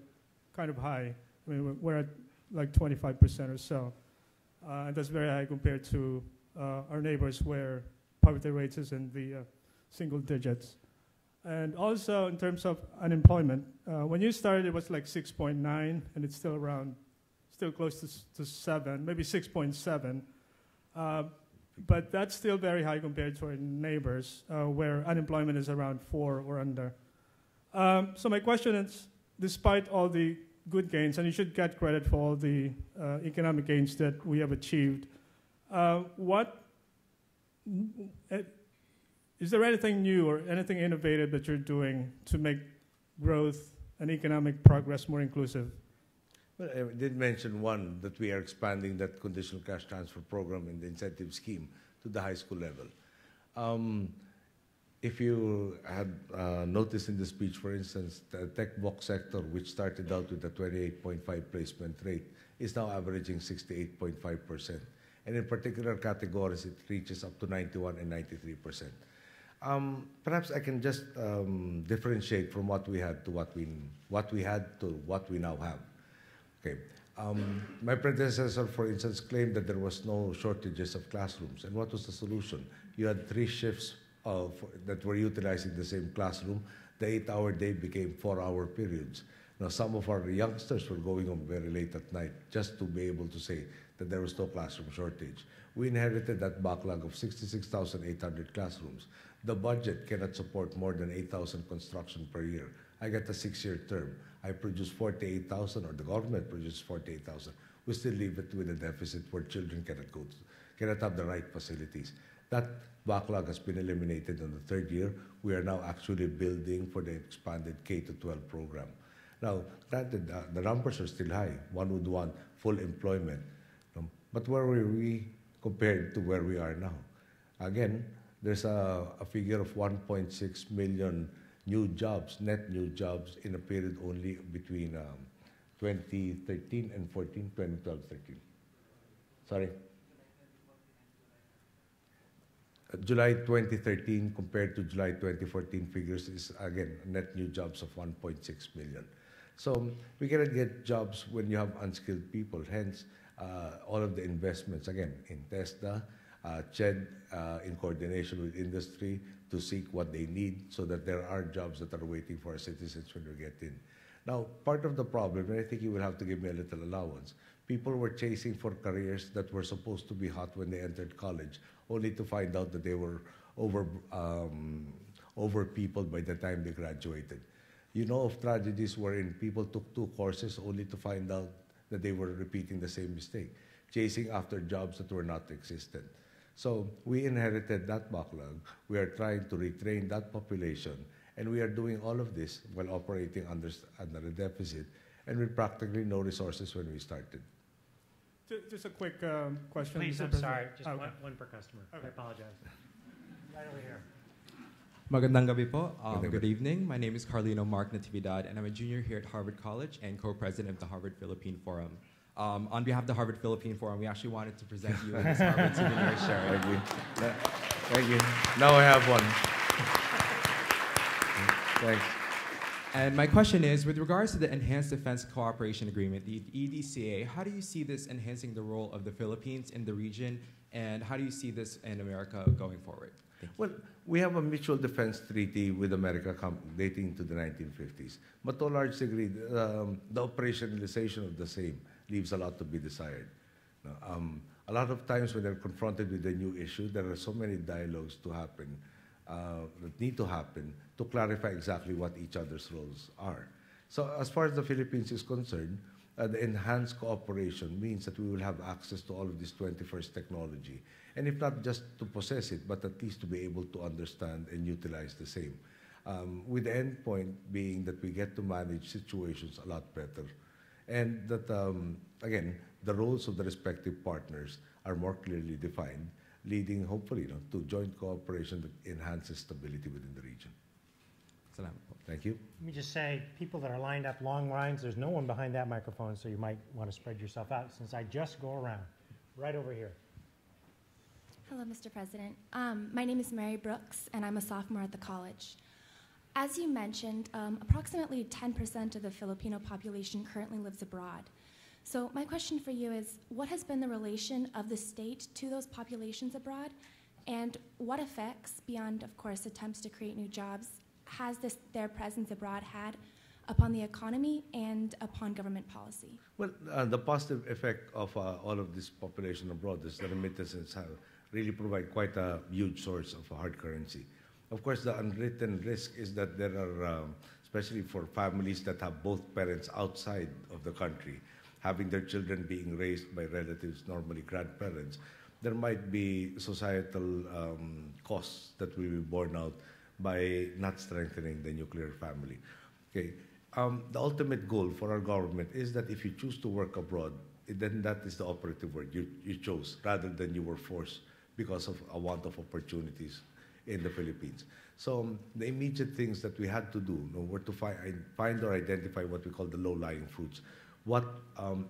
kind of high. I mean, we're at like 25% or so. And that's very high compared to our neighbors where poverty rate is in the single digits. And also in terms of unemployment, when you started it was like 6.9 and it's still close to 7, maybe 6.7. But that's still very high compared to our neighbors, where unemployment is around 4 or under. So my question is, despite all the good gains, and you should get credit for all the economic gains that we have achieved, is there anything new or anything innovative that you're doing to make growth and economic progress more inclusive? Well, I did mention one, that we are expanding that conditional cash transfer program and the incentive scheme to the high school level. If you had noticed in the speech, for instance, the tech box sector, which started out with a 28.5 placement rate, is now averaging 68.5%. And in particular categories, it reaches up to 91 and 93%. Perhaps I can just differentiate from what we had to what we now have. Okay. My predecessor, for instance, claimed that there was no shortages of classrooms. And what was the solution? You had 3 shifts that were utilizing the same classroom. The 8-hour day became 4-hour periods. Now, some of our youngsters were going home very late at night just to be able to say that there was no classroom shortage. We inherited that backlog of 66,800 classrooms. The budget cannot support more than 8,000 construction per year. I get a 6-year term. I produce 48,000, or the government produces 48,000. We still leave it with a deficit where children cannot have the right facilities. That backlog has been eliminated in the 3rd year. We are now actually building for the expanded K-12 program. Now, granted, the numbers are still high. One would want full employment. But where were we compared to where we are now? Again, there's a figure of 1.6 million new jobs, net new jobs, in a period only between 2013 and 14, 2012, 13. Sorry? July 2013 compared to July 2014 figures is, again, net new jobs of 1.6 million. So we cannot get jobs when you have unskilled people. Hence, all of the investments, again, in TESDA, CHED, in coordination with industry, to seek what they need so that there are jobs that are waiting for our citizens when we get in. Now, part of the problem, and I think you will have to give me a little allowance, people were chasing for careers that were supposed to be hot when they entered college, only to find out that they were over people by the time they graduated. You know of tragedies wherein people took 2 courses only to find out that they were repeating the same mistake, chasing after jobs that were not existent. So we inherited that backlog. We are trying to retrain that population, and we are doing all of this while operating under a deficit and with practically no resources when we started. Just a quick question. Please, Mr. I'm President. sorry. Just Okay. one per customer. Okay. I apologize. Right over here. Magandang gabi po. Magandang Good gabi. evening. My name is Carlino Mark Natividad, and I'm a junior here at Harvard College and co-president of the Harvard Philippine Forum. On behalf of the Harvard Philippine Forum, we actually wanted to present you with this Harvard souvenir shirt. Thank you. Thank you. Now I have one. Thanks. And my question is, with regards to the Enhanced Defense Cooperation Agreement, the EDCA, how do you see this enhancing the role of the Philippines in the region, and how do you see this in America going forward? Well, we have a mutual defense treaty with America dating to the 1950s. But to a large degree, the operationalization of the same leaves a lot to be desired. A lot of times when they're confronted with a new issue, there are so many dialogues to happen, that need to happen to clarify exactly what each other's roles are. So as far as the Philippines is concerned, the enhanced cooperation means that we will have access to all of this 21st technology. And if not just to possess it, but at least to be able to understand and utilize the same. With the end point being that we get to manage situations a lot better. And that, again, the roles of the respective partners are more clearly defined, leading, hopefully, to joint cooperation that enhances stability within the region. Salamat po. Thank you. Let me just say, people that are lined up long lines, there's no one behind that microphone, so you might want to spread yourself out since I just go around. Right over here. Hello, Mr. President. My name is Mary Brooks, and I'm a sophomore at the college. As you mentioned, approximately 10% of the Filipino population currently lives abroad. So my question for you is, what has been the relation of the state to those populations abroad? And what effects, beyond, of course, attempts to create new jobs, has their presence abroad had upon the economy and upon government policy? Well, the positive effect of all of this population abroad is the remittances have really provide quite a huge source of hard currency. Of course, the unwritten risk is that there are, especially for families that have both parents outside of the country, having their children being raised by relatives, normally grandparents, there might be societal costs that will be borne out by not strengthening the nuclear family. Okay. The ultimate goal for our government is that if you choose to work abroad, then that is the operative word. You chose rather than you were forced because of a want of opportunities in the Philippines. So the immediate things that we had to do were to find or identify what we call the low-lying fruits. What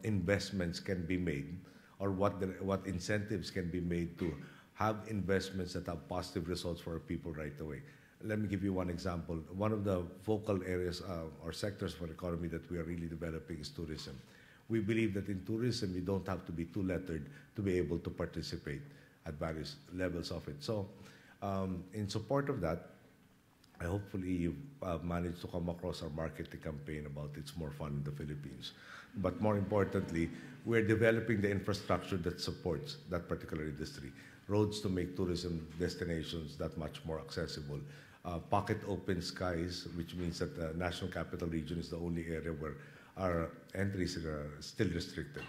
investments can be made, or what incentives can be made to have investments that have positive results for our people right away. Let me give you one example. One of the focal areas or sectors for the economy that we are really developing is tourism. We believe that in tourism, you don't have to be two-lettered to be able to participate at various levels of it. So in support of that, hopefully you've managed to come across our marketing campaign about It's More Fun in the Philippines. But more importantly, we're developing the infrastructure that supports that particular industry. Roads to make tourism destinations that much more accessible. Pocket open skies, which means that the National Capital Region is the only area where our entries are still restricted,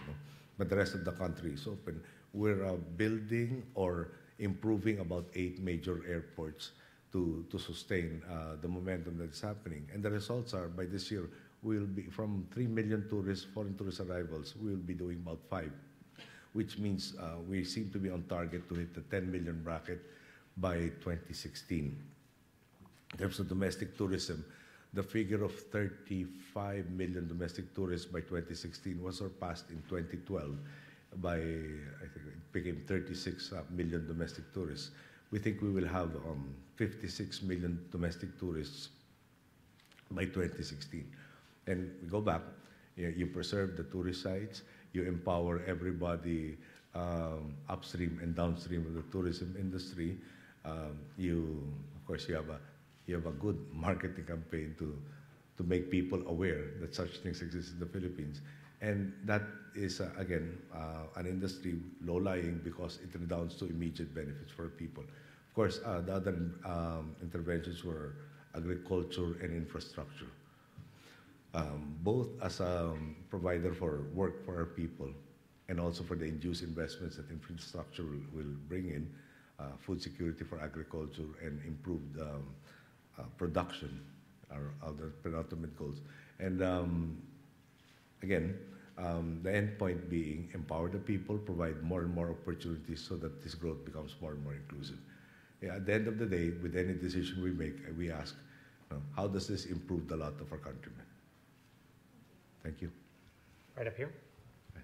but the rest of the country is open. We're building or improving about 8 major airports to sustain the momentum that's happening. And the results are, by this year, we'll be from 3 million tourists, foreign tourist arrivals, we'll be doing about 5, which means we seem to be on target to hit the 10 million bracket by 2016. In terms of domestic tourism, the figure of 35 million domestic tourists by 2016 was surpassed in 2012 by, I think it became 36 million domestic tourists. We think we will have 56 million domestic tourists by 2016. And we go back, you preserve the tourist sites, you empower everybody upstream and downstream of the tourism industry. Of course, you have a good marketing campaign to to make people aware that such things exist in the Philippines. And that is, again, an industry low-lying because it redounds to immediate benefits for people. Of course, the other interventions were agriculture and infrastructure. Both as a provider for work for our people and also for the induced investments that infrastructure will bring in, food security for agriculture and improved production are the penultimate goals. And again, the end point being empower the people, provide more and more opportunities so that this growth becomes more and more inclusive. Yeah, at the end of the day, with any decision we make, we ask, how does this improve the lot of our countrymen? Thank you. Right up here.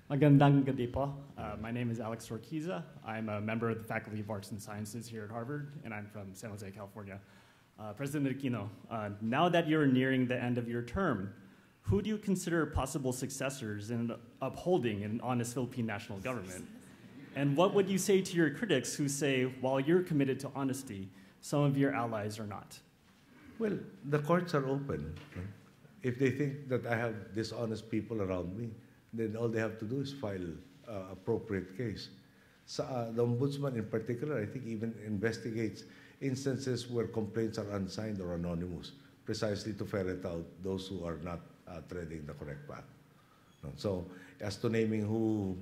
Magandang gabi po. My name is Alex Orquiza. I'm a member of the Faculty of Arts and Sciences here at Harvard, and I'm from San Jose, California. President Aquino, now that you're nearing the end of your term, who do you consider possible successors in upholding an honest Philippine national government? And what would you say to your critics who say, while you're committed to honesty, some of your allies are not? Well, the courts are open. If they think that I have dishonest people around me, then all they have to do is file appropriate case. So, the Ombudsman in particular, I think, even investigates instances where complaints are unsigned or anonymous, precisely to ferret out those who are not treading the correct path. So, as to naming who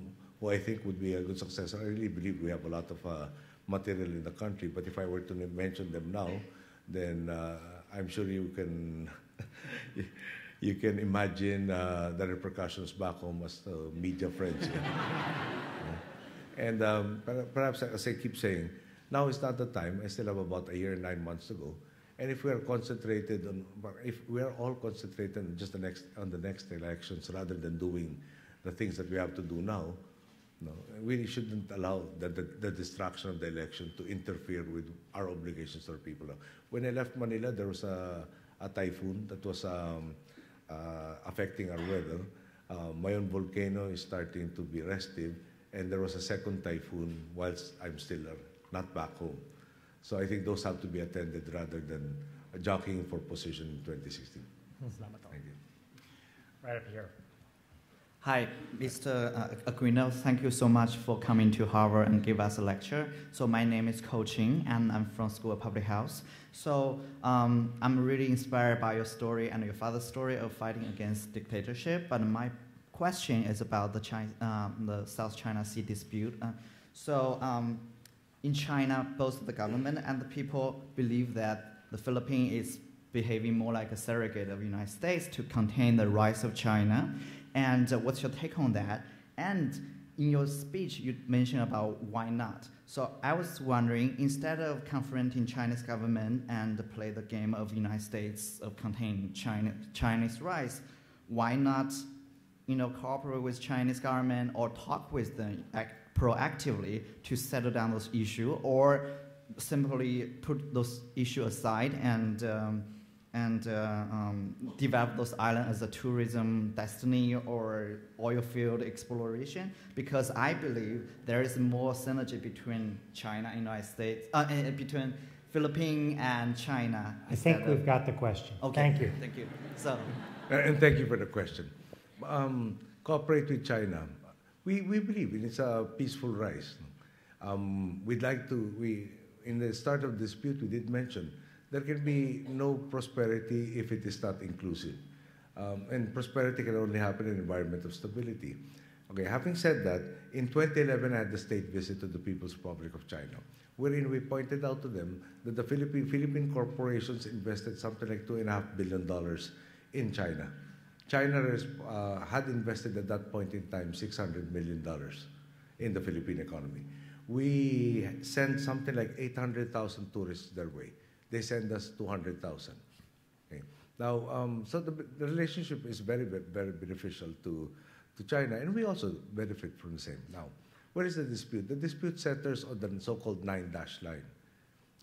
I think would be a good successor, I really believe we have a lot of material in the country. But if I were to mention them now, then I'm sure you can you can imagine the repercussions back home as media friends. And perhaps, as I keep saying, now is not the time. I still have about a year and 9 months to go. And if we are concentrated on, if we are all concentrated on just the next elections rather than doing the things that we have to do now, we shouldn't allow the distraction of the election to interfere with our obligations to our people. When I left Manila, there was a typhoon that was affecting our weather. Mayon volcano is starting to be restive, and there was a second typhoon whilst I'm still not back home. So I think those have to be attended rather than jockeying for position in 2016. Thank you. Right up here. Hi, Mr. Aquino. Thank you so much for coming to Harvard and give us a lecture. So my name is Ko Ching, and I'm from School of Public Health. So I'm really inspired by your story and your father's story of fighting against dictatorship. But my question is about the South China Sea dispute. In China, both the government and the people believe that the Philippines is behaving more like a surrogate of the United States to contain the rise of China. And what's your take on that? And in your speech, you mentioned about why not. So I was wondering, instead of confronting Chinese government and play the game of the United States of containing Chinese rise, why not, cooperate with Chinese government or talk with them proactively to settle down those issues, or simply put those issues aside and develop those islands as a tourism destiny or oil field exploration? Because I believe there is more synergy between China and United States, between Philippines and China. I think we've got the question. Okay. Thank you. Thank you. So, and thank you for the question. Cooperate with China. We believe it's a peaceful rise. We'd like to, in the start of the dispute, we did mention there can be no prosperity if it is not inclusive. And prosperity can only happen in an environment of stability. Okay, having said that, in 2011, I had the state visit to the People's Republic of China, wherein we pointed out to them that the Philippine corporations invested something like $2.5 billion in China. China had invested at that point in time $600 million in the Philippine economy. We sent something like 800,000 tourists their way. They send us 200,000. Okay. Now, so the relationship is very, very beneficial to China, and we also benefit from the same. Now, where is the dispute? The dispute centers on the so-called 9-dash line.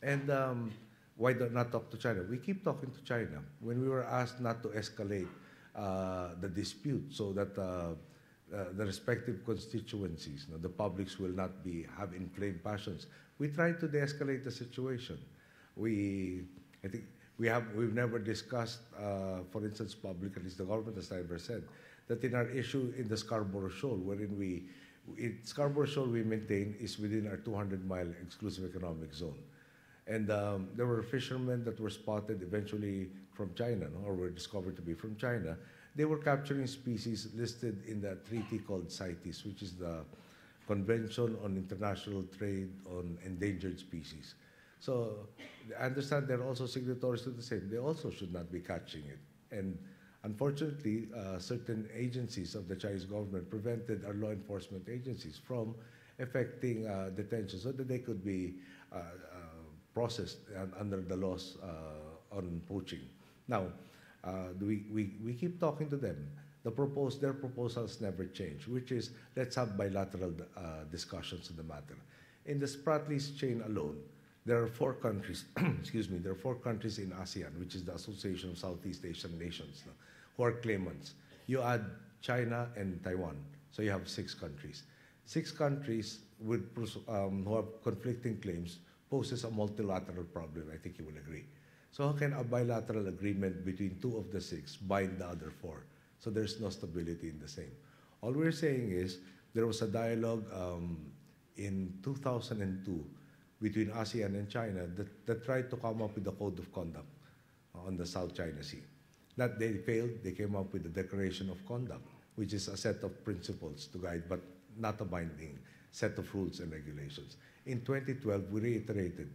And why not talk to China? We keep talking to China. When we were asked not to escalate the dispute so that the respective constituencies, the publics will not have inflamed passions, we try to de-escalate the situation. I think we've never discussed, for instance, public, at least the government has never said, that in our issue in the Scarborough Shoal, wherein Scarborough Shoal we maintain is within our 200-mile exclusive economic zone. And there were fishermen that were spotted eventually from China, or were discovered to be from China. They were capturing species listed in the treaty called CITES, which is the Convention on International Trade on Endangered Species. So I understand they're also signatories to the same. They also should not be catching it. And unfortunately, certain agencies of the Chinese government prevented our law enforcement agencies from effecting detention so that they could be processed under the laws on poaching. Now, we keep talking to them. Their proposals never change, which is let's have bilateral discussions on the matter. In the Spratlys chain alone, there are 4 countries, excuse me, there are 4 countries in ASEAN, which is the Association of Southeast Asian Nations, who are claimants. You add China and Taiwan, so you have 6 countries. 6 countries with, who have conflicting claims poses a multilateral problem, I think you will agree. So how can a bilateral agreement between 2 of the 6 bind the other 4? So there's no stability in the same. All we're saying is there was a dialogue in 2002 between ASEAN and China that tried to come up with a code of conduct on the South China Sea. That they failed, they came up with the Declaration of Conduct, which is a set of principles to guide, but not a binding set of rules and regulations. In 2012, we reiterated,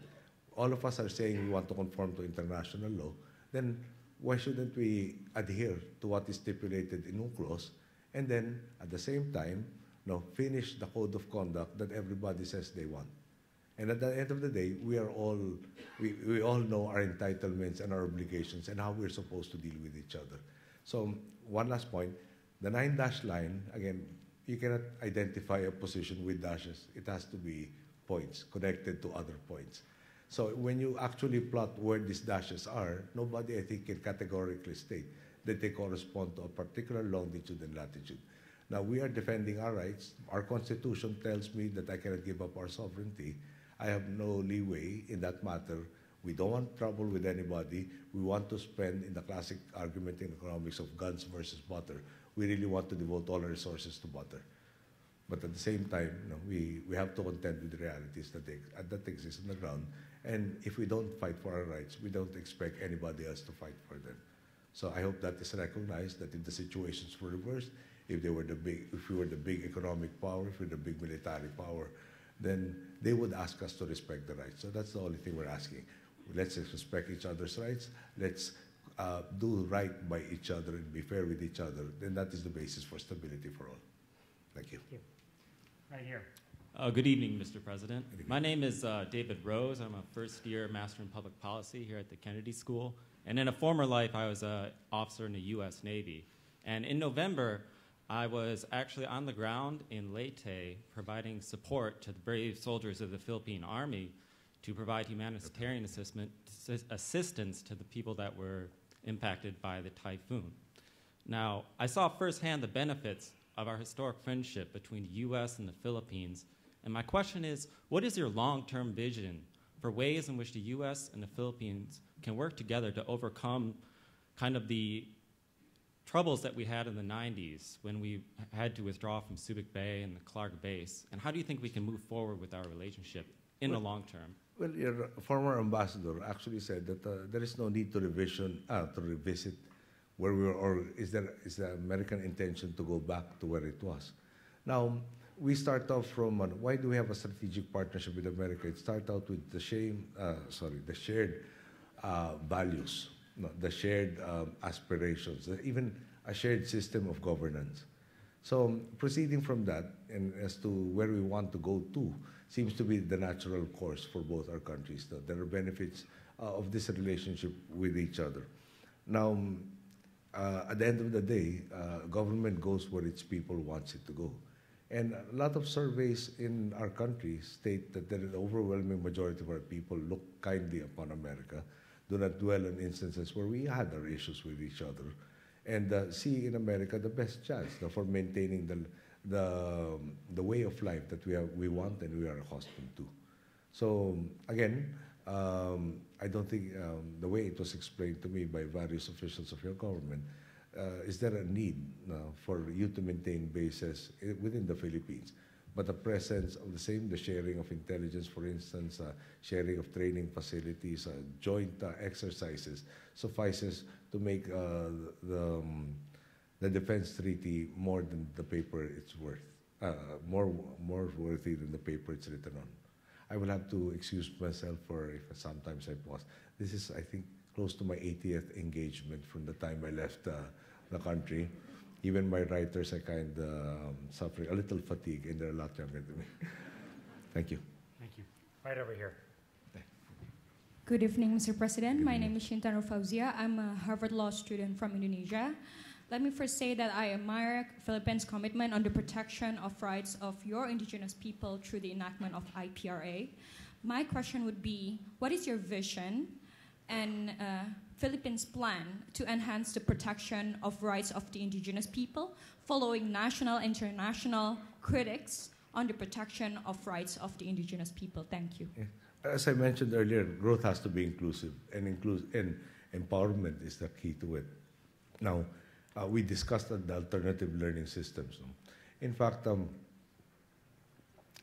all of us are saying we want to conform to international law, then why shouldn't we adhere to what is stipulated in UNCLOS and then at the same time finish the code of conduct that everybody says they want? And at the end of the day, we all know our entitlements and our obligations and how we're supposed to deal with each other. So one last point, the 9-dash line, again, you cannot identify a position with dashes. It has to be points connected to other points. So when you actually plot where these dashes are, nobody, I think, can categorically state that they correspond to a particular longitude and latitude. Now, we are defending our rights. Our Constitution tells me that I cannot give up our sovereignty. I have no leeway in that matter. We don't want trouble with anybody. We want to spend, in the classic argument in economics of guns versus butter, we really want to devote all our resources to butter. But at the same time, we have to contend with the realities that exist on the ground. And if we don't fight for our rights, we don't expect anybody else to fight for them. So I hope that is recognized, that if the situations were reversed, if we were the big economic power, if we were the big military power, then they would ask us to respect the rights. So that's the only thing we're asking. Let's respect each other's rights. Let's do right by each other and be fair with each other. Then that is the basis for stability for all. Thank you. Thank you. Right here. Good evening, Mr. President. My name is David Rose. I'm a first-year Master in Public Policy here at the Kennedy School. And in a former life, I was an officer in the U.S. Navy. And in November, I was actually on the ground in Leyte providing support to the brave soldiers of the Philippine Army to provide humanitarian assistance to the people that were impacted by the typhoon. Now, I saw firsthand the benefits of our historic friendship between the U.S. and the Philippines. And my question is, what is your long-term vision for ways in which the U.S. and the Philippines can work together to overcome kind of the troubles that we had in the 90s when we had to withdraw from Subic Bay and the Clark base? And how do you think we can move forward with our relationship in the long term? Well, your former ambassador actually said that there is no need to revisit where we were, or is the American intention to go back to where it was? Now, we start off from why do we have a strategic partnership with America? It started out with the shared values, the shared aspirations, even a shared system of governance. So proceeding from that, and as to where we want to go to, seems to be the natural course for both our countries. There are benefits of this relationship with each other. Now, at the end of the day, government goes where its people wants it to go. And a lot of surveys in our country state that the overwhelming majority of our people look kindly upon America, do not dwell on instances where we had our issues with each other, and see in America the best chance for maintaining the way of life that we want and we are accustomed to. So again, I don't think the way it was explained to me by various officials of your government, is there a need for you to maintain bases within the Philippines? But the presence of the sharing of intelligence, for instance, sharing of training facilities, joint exercises, suffices to make the defense treaty more than the paper it's worth, more worthy than the paper it's written on. I will have to excuse myself for if sometimes I pause. This is, I think, close to my 80th engagement from the time I left the country. Even my writers are kind of suffering a little fatigue, and they're a lot younger than me. Thank you. Thank you. Right over here. Good evening, Mr. President. My name is Shintaro Fauzia. I'm a Harvard Law student from Indonesia. Let me first say that I admire Philippines' commitment on the protection of rights of your indigenous people through the enactment of IPRA. My question would be, what is your vision and Philippines' plan to enhance the protection of rights of the indigenous people following national and international critics on the protection of rights of the indigenous people? Thank you. Yeah. As I mentioned earlier, growth has to be inclusive, and empowerment is the key to it. Now, we discussed the alternative learning systems. In fact,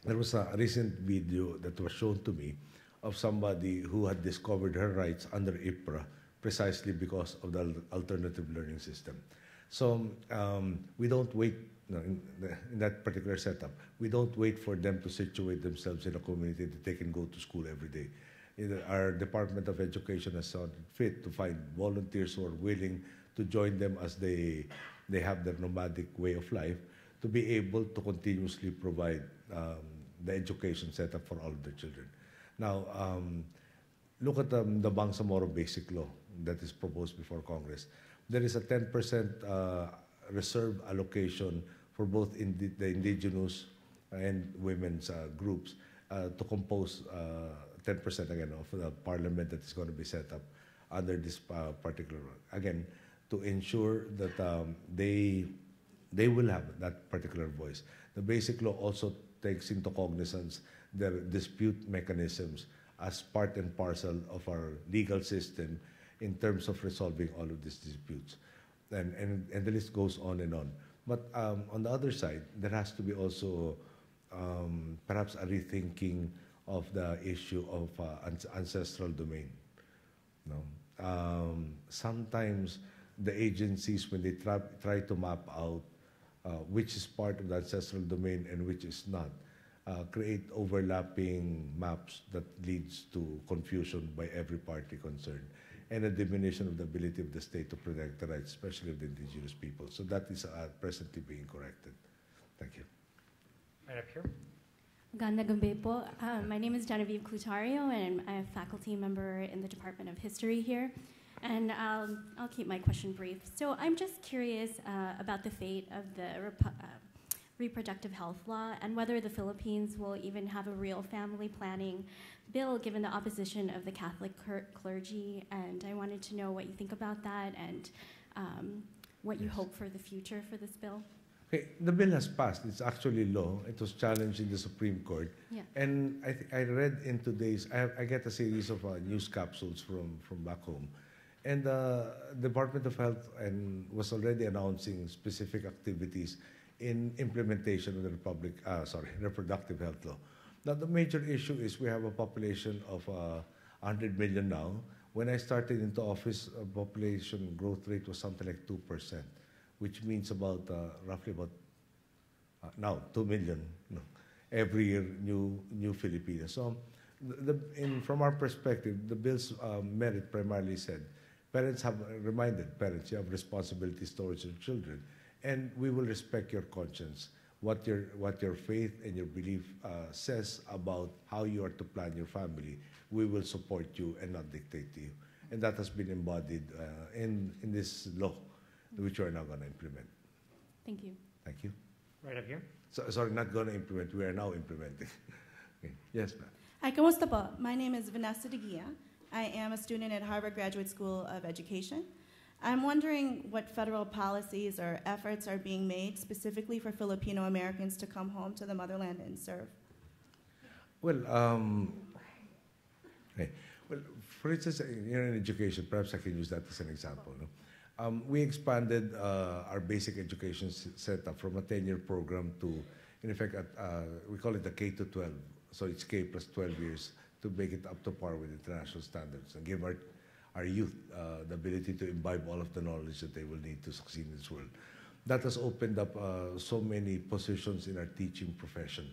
there was a recent video that was shown to me of somebody who had discovered her rights under IPRA precisely because of the alternative learning system. So we don't wait, in that particular setup, we don't wait for them to situate themselves in a community that they can go to school every day. Our Department of Education has sought fit to find volunteers who are willing to join them as they have their nomadic way of life, to be able to continuously provide the education setup for all of their children. Now, look at the Bangsamoro Basic Law that is proposed before Congress. There is a 10% reserve allocation for both the indigenous and women's groups to compose 10% again of the parliament that is going to be set up under this particular law. Again, to ensure that they will have that particular voice. The Basic Law also takes into cognizance their dispute mechanisms as part and parcel of our legal system in terms of resolving all of these disputes. And the list goes on and on. But on the other side, there has to be also perhaps a rethinking of the issue of ancestral domain. Sometimes the agencies, when they try to map out which is part of the ancestral domain and which is not, create overlapping maps that leads to confusion by every party concerned and a diminution of the ability of the state to protect the rights, especially of the indigenous people. So that is presently being corrected. Thank you. Right up here. Ganda Gambe po. My name is Genevieve Clutario, and I'm a faculty member in the Department of History here. And I'll keep my question brief. So I'm just curious about the fate of the reproductive health law and whether the Philippines will even have a real family planning bill given the opposition of the Catholic clergy. And I wanted to know what you think about that and what you hope for the future for this bill. Okay, the bill has passed. It's actually law. It was challenged in the Supreme Court. Yeah. And I read in today's, I get a series of news capsules from back home. And the Department of Health was already announcing specific activities in implementation of the reproductive health law. Now, the major issue is we have a population of 100 million now. When I started into office, population growth rate was something like 2%, which means about roughly about now 2 million every year new Filipinos. So, from our perspective, the bill's merit primarily said, parents have reminded parents you have responsibilities towards your children, and we will respect your conscience, what your faith and your belief says about how you are to plan your family. We will support you and not dictate to you, and that has been embodied in this law, which we are now going to implement. Thank you. Thank you. Right up here. Sorry, not going to implement. We are now implementing. Okay. Yes, ma'am. Hi, kamusta po? My name is Vanessa De Guia. I am a student at Harvard Graduate School of Education. I'm wondering what federal policies or efforts are being made specifically for Filipino Americans to come home to the motherland and serve. Well, okay. Well, for instance, in education, perhaps I can use that as an example. No? We expanded our basic education setup from a 10-year program to, in effect, we call it the K to 12. So it's K plus 12 years to make it up to par with international standards and give our youth the ability to imbibe all of the knowledge that they will need to succeed in this world. That has opened up so many positions in our teaching profession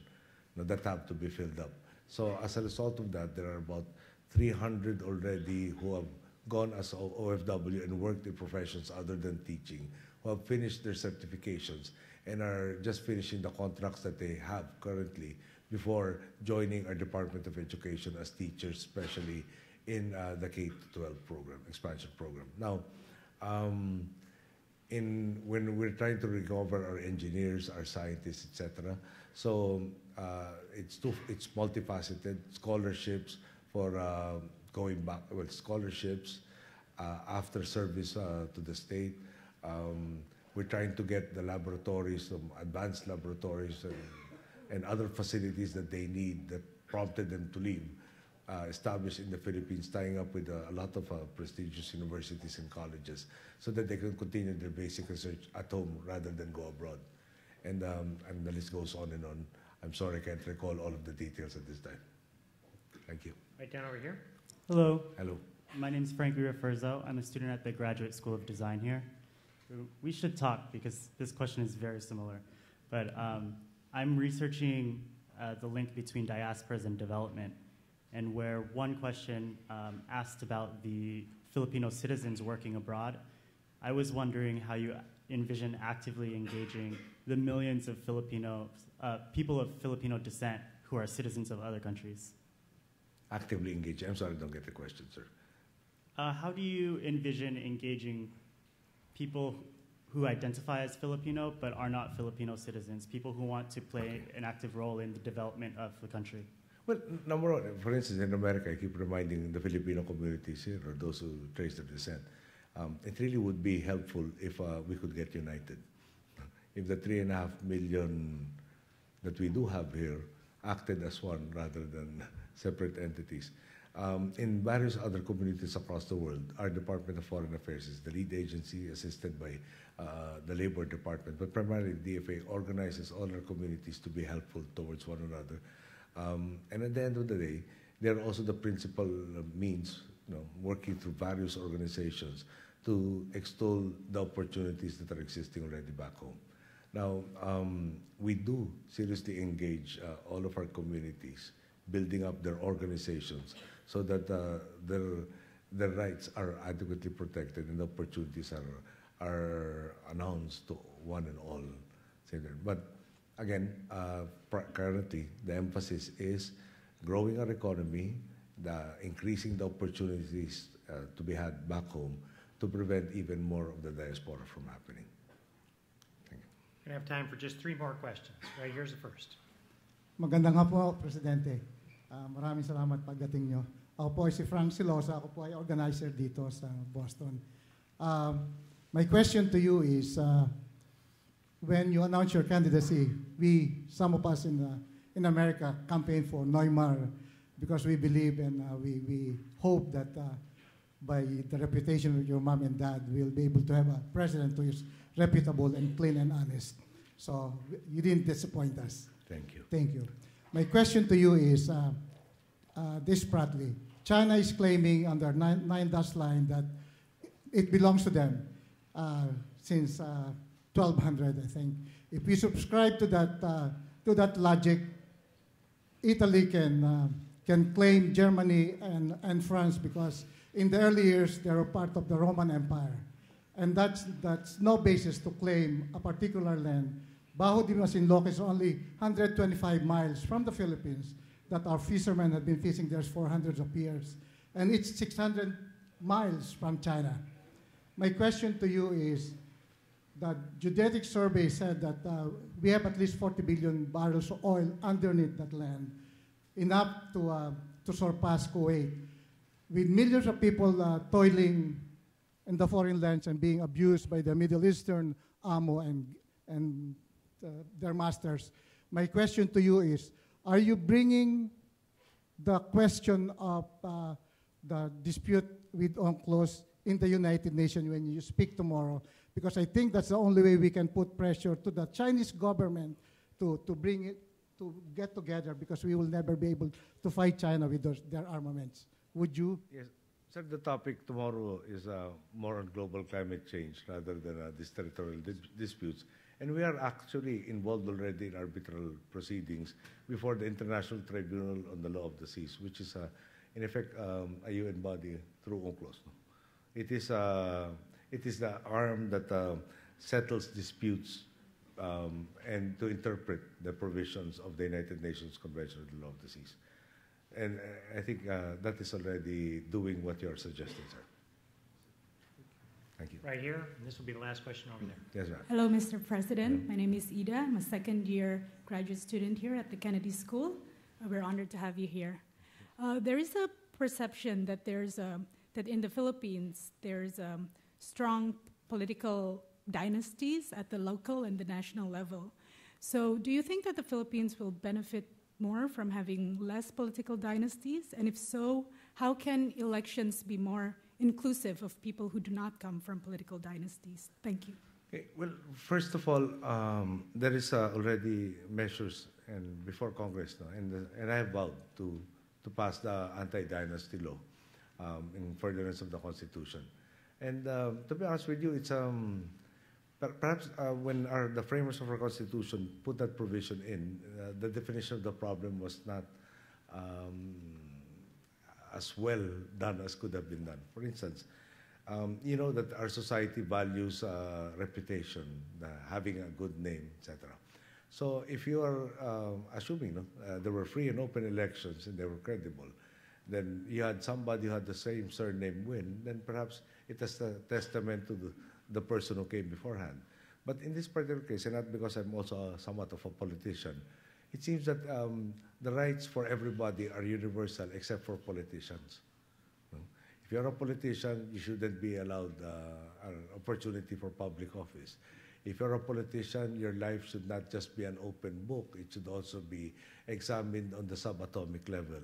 that have to be filled up. So as a result of that, there are about 300 already who have gone as OFW and worked in professions other than teaching, who have finished their certifications and are just finishing the contracts that they have currently before joining our Department of Education as teachers, especially in the K-12 program, expansion program. Now, when we're trying to recover our engineers, our scientists, etc., so it's multifaceted. Scholarships for going back, well, scholarships after service to the state. We're trying to get the laboratories, advanced laboratories, and other facilities that they need that prompted them to leave, established in the Philippines, tying up with a lot of prestigious universities and colleges so that they can continue their basic research at home rather than go abroad. And the list goes on and on. I'm sorry I can't recall all of the details at this time. Thank you. Right down over here. Hello. Hello. My name is Frank Rivera-Furzo. I'm a student at the Graduate School of Design here. We should talk because this question is very similar. But I'm researching the link between diasporas and development, and where one question asked about the Filipino citizens working abroad. I was wondering how you envision actively engaging the millions of people of Filipino descent who are citizens of other countries. Actively engage. I'm sorry, I don't get the question, sir. How do you envision engaging people who identify as Filipino but are not Filipino citizens, people who want to play an active role in the development of the country? Well, number one, for instance, in America, I keep reminding the Filipino communities here, or those who trace their descent, it really would be helpful if we could get united. If the 3.5 million that we do have here acted as one rather than separate entities. In various other communities across the world, our Department of Foreign Affairs is the lead agency, assisted by the Labor Department, but primarily DFA organizes all our communities to be helpful towards one another. And at the end of the day, they're also the principal means, working through various organizations to extol the opportunities that are existing already back home. Now, we do seriously engage all of our communities, building up their organizations so that their rights are adequately protected and the opportunities are announced to one and all. But again, currently the emphasis is growing our economy, increasing the opportunities to be had back home to prevent even more of the diaspora from happening. Thank you. We're going to have time for just 3 more questions. Right, here's the first. Magandang hapon po, Presidente. Maraming salamat pagdating nyo. Ako po ay si Frank Silosa. Ako po ay organizer dito sa Boston. My question to you is, when you announce your candidacy, some of us in America campaign for Neumar because we believe and we hope that by the reputation of your mom and dad, we'll be able to have a president who is reputable and clean and honest. So you didn't disappoint us. Thank you. Thank you. My question to you is desperately. China is claiming under 9-dash line that it belongs to them since 1200, I think. If we subscribe to that logic, Italy can claim Germany and France because in the early years they were part of the Roman Empire, and that's no basis to claim a particular land. Bajo de Masinloc is only 125 miles from the Philippines that our fishermen have been fishing there for hundreds of years, and it's 600 miles from China. My question to you is, the geodetic survey said that we have at least 40 billion barrels of oil underneath that land, enough to surpass Kuwait. With millions of people toiling in the foreign lands and being abused by the Middle Eastern amo and their masters, my question to you is, are you bringing the question of the dispute with UNCLOS in the United Nations when you speak tomorrow, because I think that's the only way we can put pressure to the Chinese government to bring it, to get together, because we will never be able to fight China with their armaments. Would you? Yes. Sir, the topic tomorrow is more on global climate change rather than these territorial disputes. And we are actually involved already in arbitral proceedings before the International Tribunal on the Law of the Seas, which is, in effect, a UN body through UNCLOS. No? It is the arm that settles disputes and to interpret the provisions of the United Nations Convention on the Law of the Seas. And I think that is already doing what you're suggesting, sir. Thank you. Right here, and this will be the last question over there. Yes, ma'am. Hello, Mr. President. My name is Ida. I'm a second-year graduate student here at the Kennedy School. We're honored to have you here. There is a perception that that in the Philippines there's strong political dynasties at the local and the national level. So, do you think that the Philippines will benefit more from having less political dynasties? And if so, how can elections be more inclusive of people who do not come from political dynasties? Thank you. Okay, well, first of all, there is already measures and before Congress, no, and I have vowed to pass the anti-dynasty law in furtherance of the Constitution. And to be honest with you, it's perhaps when the framers of our Constitution put that provision in, the definition of the problem was not as well done as could have been done. For instance, you know that our society values reputation, having a good name, etc. So if you are assuming there were free and open elections and they were credible, then you had somebody who had the same surname win, then perhaps it is a testament to the person who came beforehand. But in this particular case, and not because I'm also somewhat of a politician, it seems that the rights for everybody are universal except for politicians. If you're a politician, you shouldn't be allowed an opportunity for public office. If you're a politician, your life should not just be an open book. It should also be examined on the subatomic level.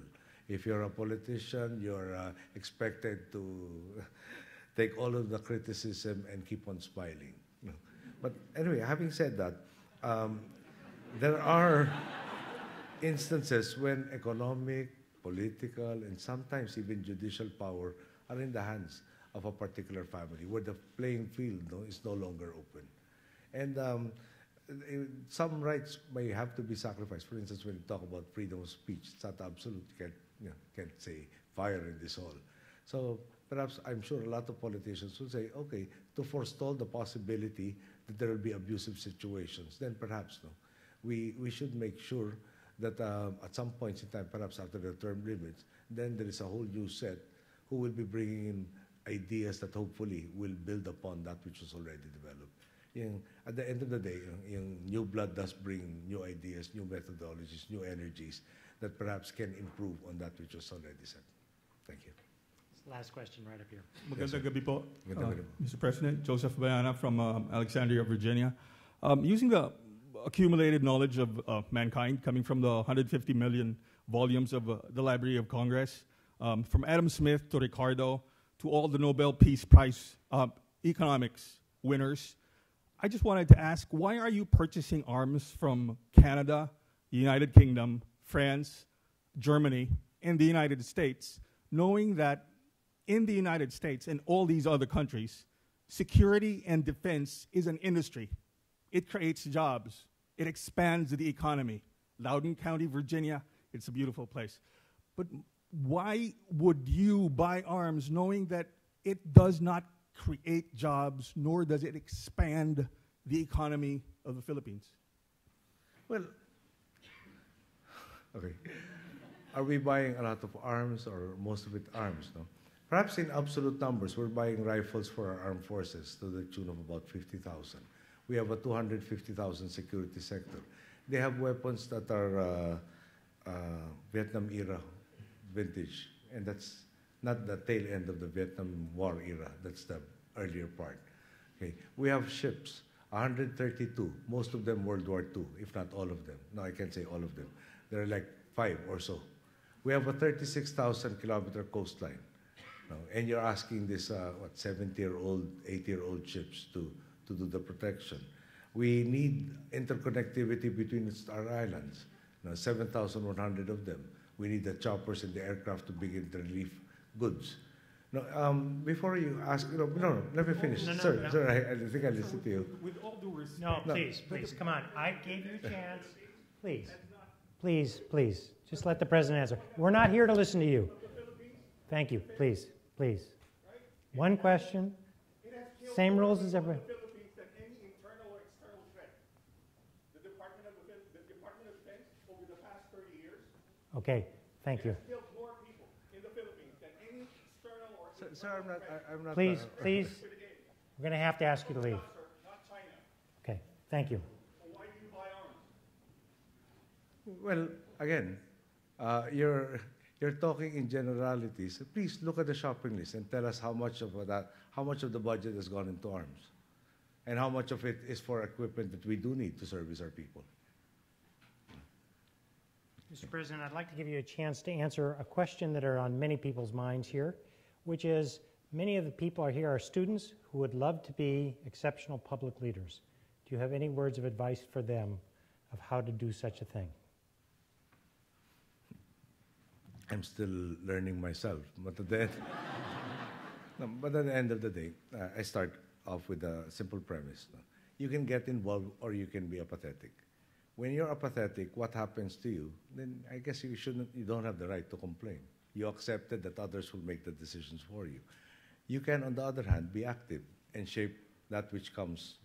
If you're a politician, you're expected to take all of the criticism and keep on smiling. But anyway, having said that, there are instances when economic, political, and sometimes even judicial power are in the hands of a particular family, where the playing field is no longer open. And some rights may have to be sacrificed. For instance, when you talk about freedom of speech, it's not absolute. You can't say fire in this hall. So perhaps I'm sure a lot of politicians will say, okay, to forestall the possibility that there will be abusive situations, then perhaps we should make sure that at some points in time, perhaps after the term limits, then there is a whole new set who will be bringing in ideas that hopefully will build upon that which was already developed. At the end of the day, new blood does bring new ideas, new methodologies, new energies that perhaps can improve on that which was already set. Thank you. Last question right up here. Magandang gabi po, Magandang gabi. Mr. President. Joseph Bayana from Alexandria, Virginia. Using the accumulated knowledge of mankind coming from the 150 million volumes of the Library of Congress, from Adam Smith to Ricardo to all the Nobel Peace Prize economics winners, I just wanted to ask, why are you purchasing arms from Canada, the United Kingdom, France, Germany, and the United States, knowing that in the United States and all these other countries, security and defense is an industry. It creates jobs. It expands the economy. Loudoun County, Virginia, it's a beautiful place. But why would you buy arms knowing that it does not create jobs, nor does it expand the economy of the Philippines? Well, okay. Are we buying a lot of arms or most of it arms? No. Perhaps in absolute numbers, we're buying rifles for our armed forces to the tune of about 50,000. We have a 250,000 security sector. They have weapons that are Vietnam era vintage, and that's not the tail end of the Vietnam War era. That's the earlier part. Okay. We have ships, 132, most of them World War II, if not all of them. No, I can't say all of them. There are like 5 or so. We have a 36,000 kilometer coastline. And you're asking this 70-year-old, 80-year-old ships to do the protection. We need interconnectivity between our islands. 7,100 of them. We need the choppers and the aircraft to begin the relief goods. No, before you ask, no, let me finish. Sir, I think I listened to you. With all due respect. No, please, come on. I gave you a chance. Please, just let the president answer. We're not here to listen to you. Thank you, please. One question, same rules as everybody. Okay, thank you. Sir, I'm not. Please, we're going to have to ask you to leave. Okay, thank you. Well, again, you're talking in generalities. Please look at the shopping list and tell us how much of the budget has gone into arms, and how much of it is for equipment that we do need to service our people. Mr. President, I'd like to give you a chance to answer a question that are on many people's minds here, which is many of the people here are students who would love to be exceptional public leaders. Do you have any words of advice for them of how to do such a thing? I'm still learning myself, but at the end of the day, I start off with a simple premise. You can get involved or you can be apathetic. When you're apathetic, what happens to you? Then I guess you don't have the right to complain. You accepted that others will make the decisions for you. You can, on the other hand, be active and shape that which comes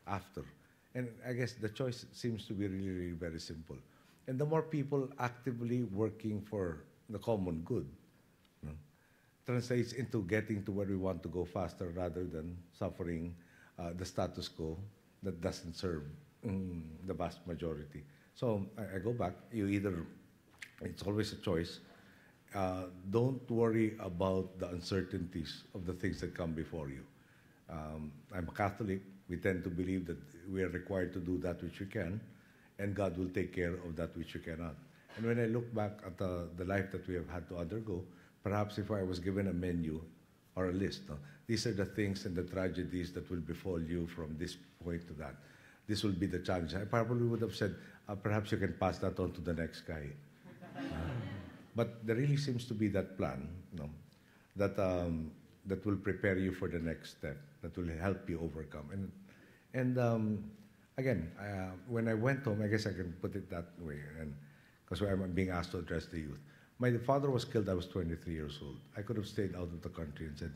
after. And I guess the choice seems to be really very simple. And the more people actively working for the common good translates into getting to where we want to go faster rather than suffering the status quo that doesn't serve the vast majority. So I go back. It's always a choice. Don't worry about the uncertainties of the things that come before you. I'm a Catholic. We tend to believe that we are required to do that which we can, and God will take care of that which we cannot. And when I look back at the life that we have had to undergo, perhaps if I was given a menu or a list, these are the things and the tragedies that will befall you from this point to that. This will be the challenge. I probably would have said, perhaps you can pass that on to the next guy. But there really seems to be that plan, that will prepare you for the next step, that will help you overcome. And again, when I went home, I guess I can put it that way, and because I'm being asked to address the youth. My father was killed. I was 23 years old. I could have stayed out of the country and said,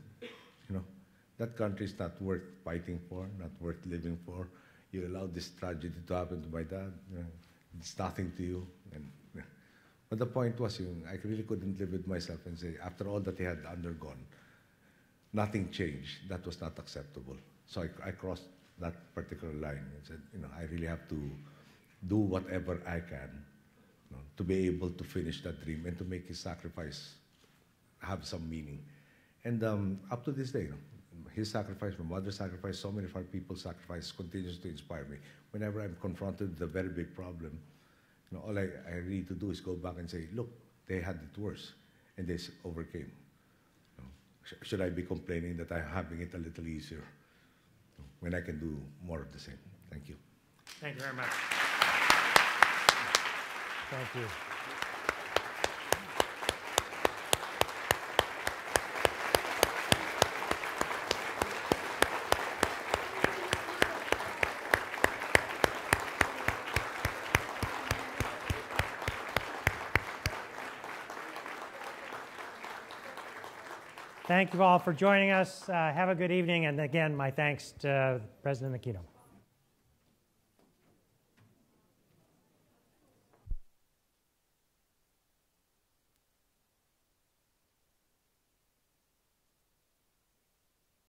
that country is not worth fighting for, not worth living for. You allowed this tragedy to happen to my dad. It's nothing to you. But the point was, I really couldn't live with myself and say, after all that he had undergone, nothing changed. That was not acceptable. So I crossed that particular line and said, I really have to do whatever I can to be able to finish that dream and to make his sacrifice have some meaning. And up to this day, his sacrifice, my mother's sacrifice, so many of our people's sacrifice continues to inspire me. Whenever I'm confronted with a very big problem, all I need to do is go back and say, look, they had it worse, and they overcame. Should I be complaining that I'm having it a little easier when I can do more of the same? Thank you. Thank you very much. Thank you. Thank you all for joining us. Have a good evening. And again, my thanks to President Aquino.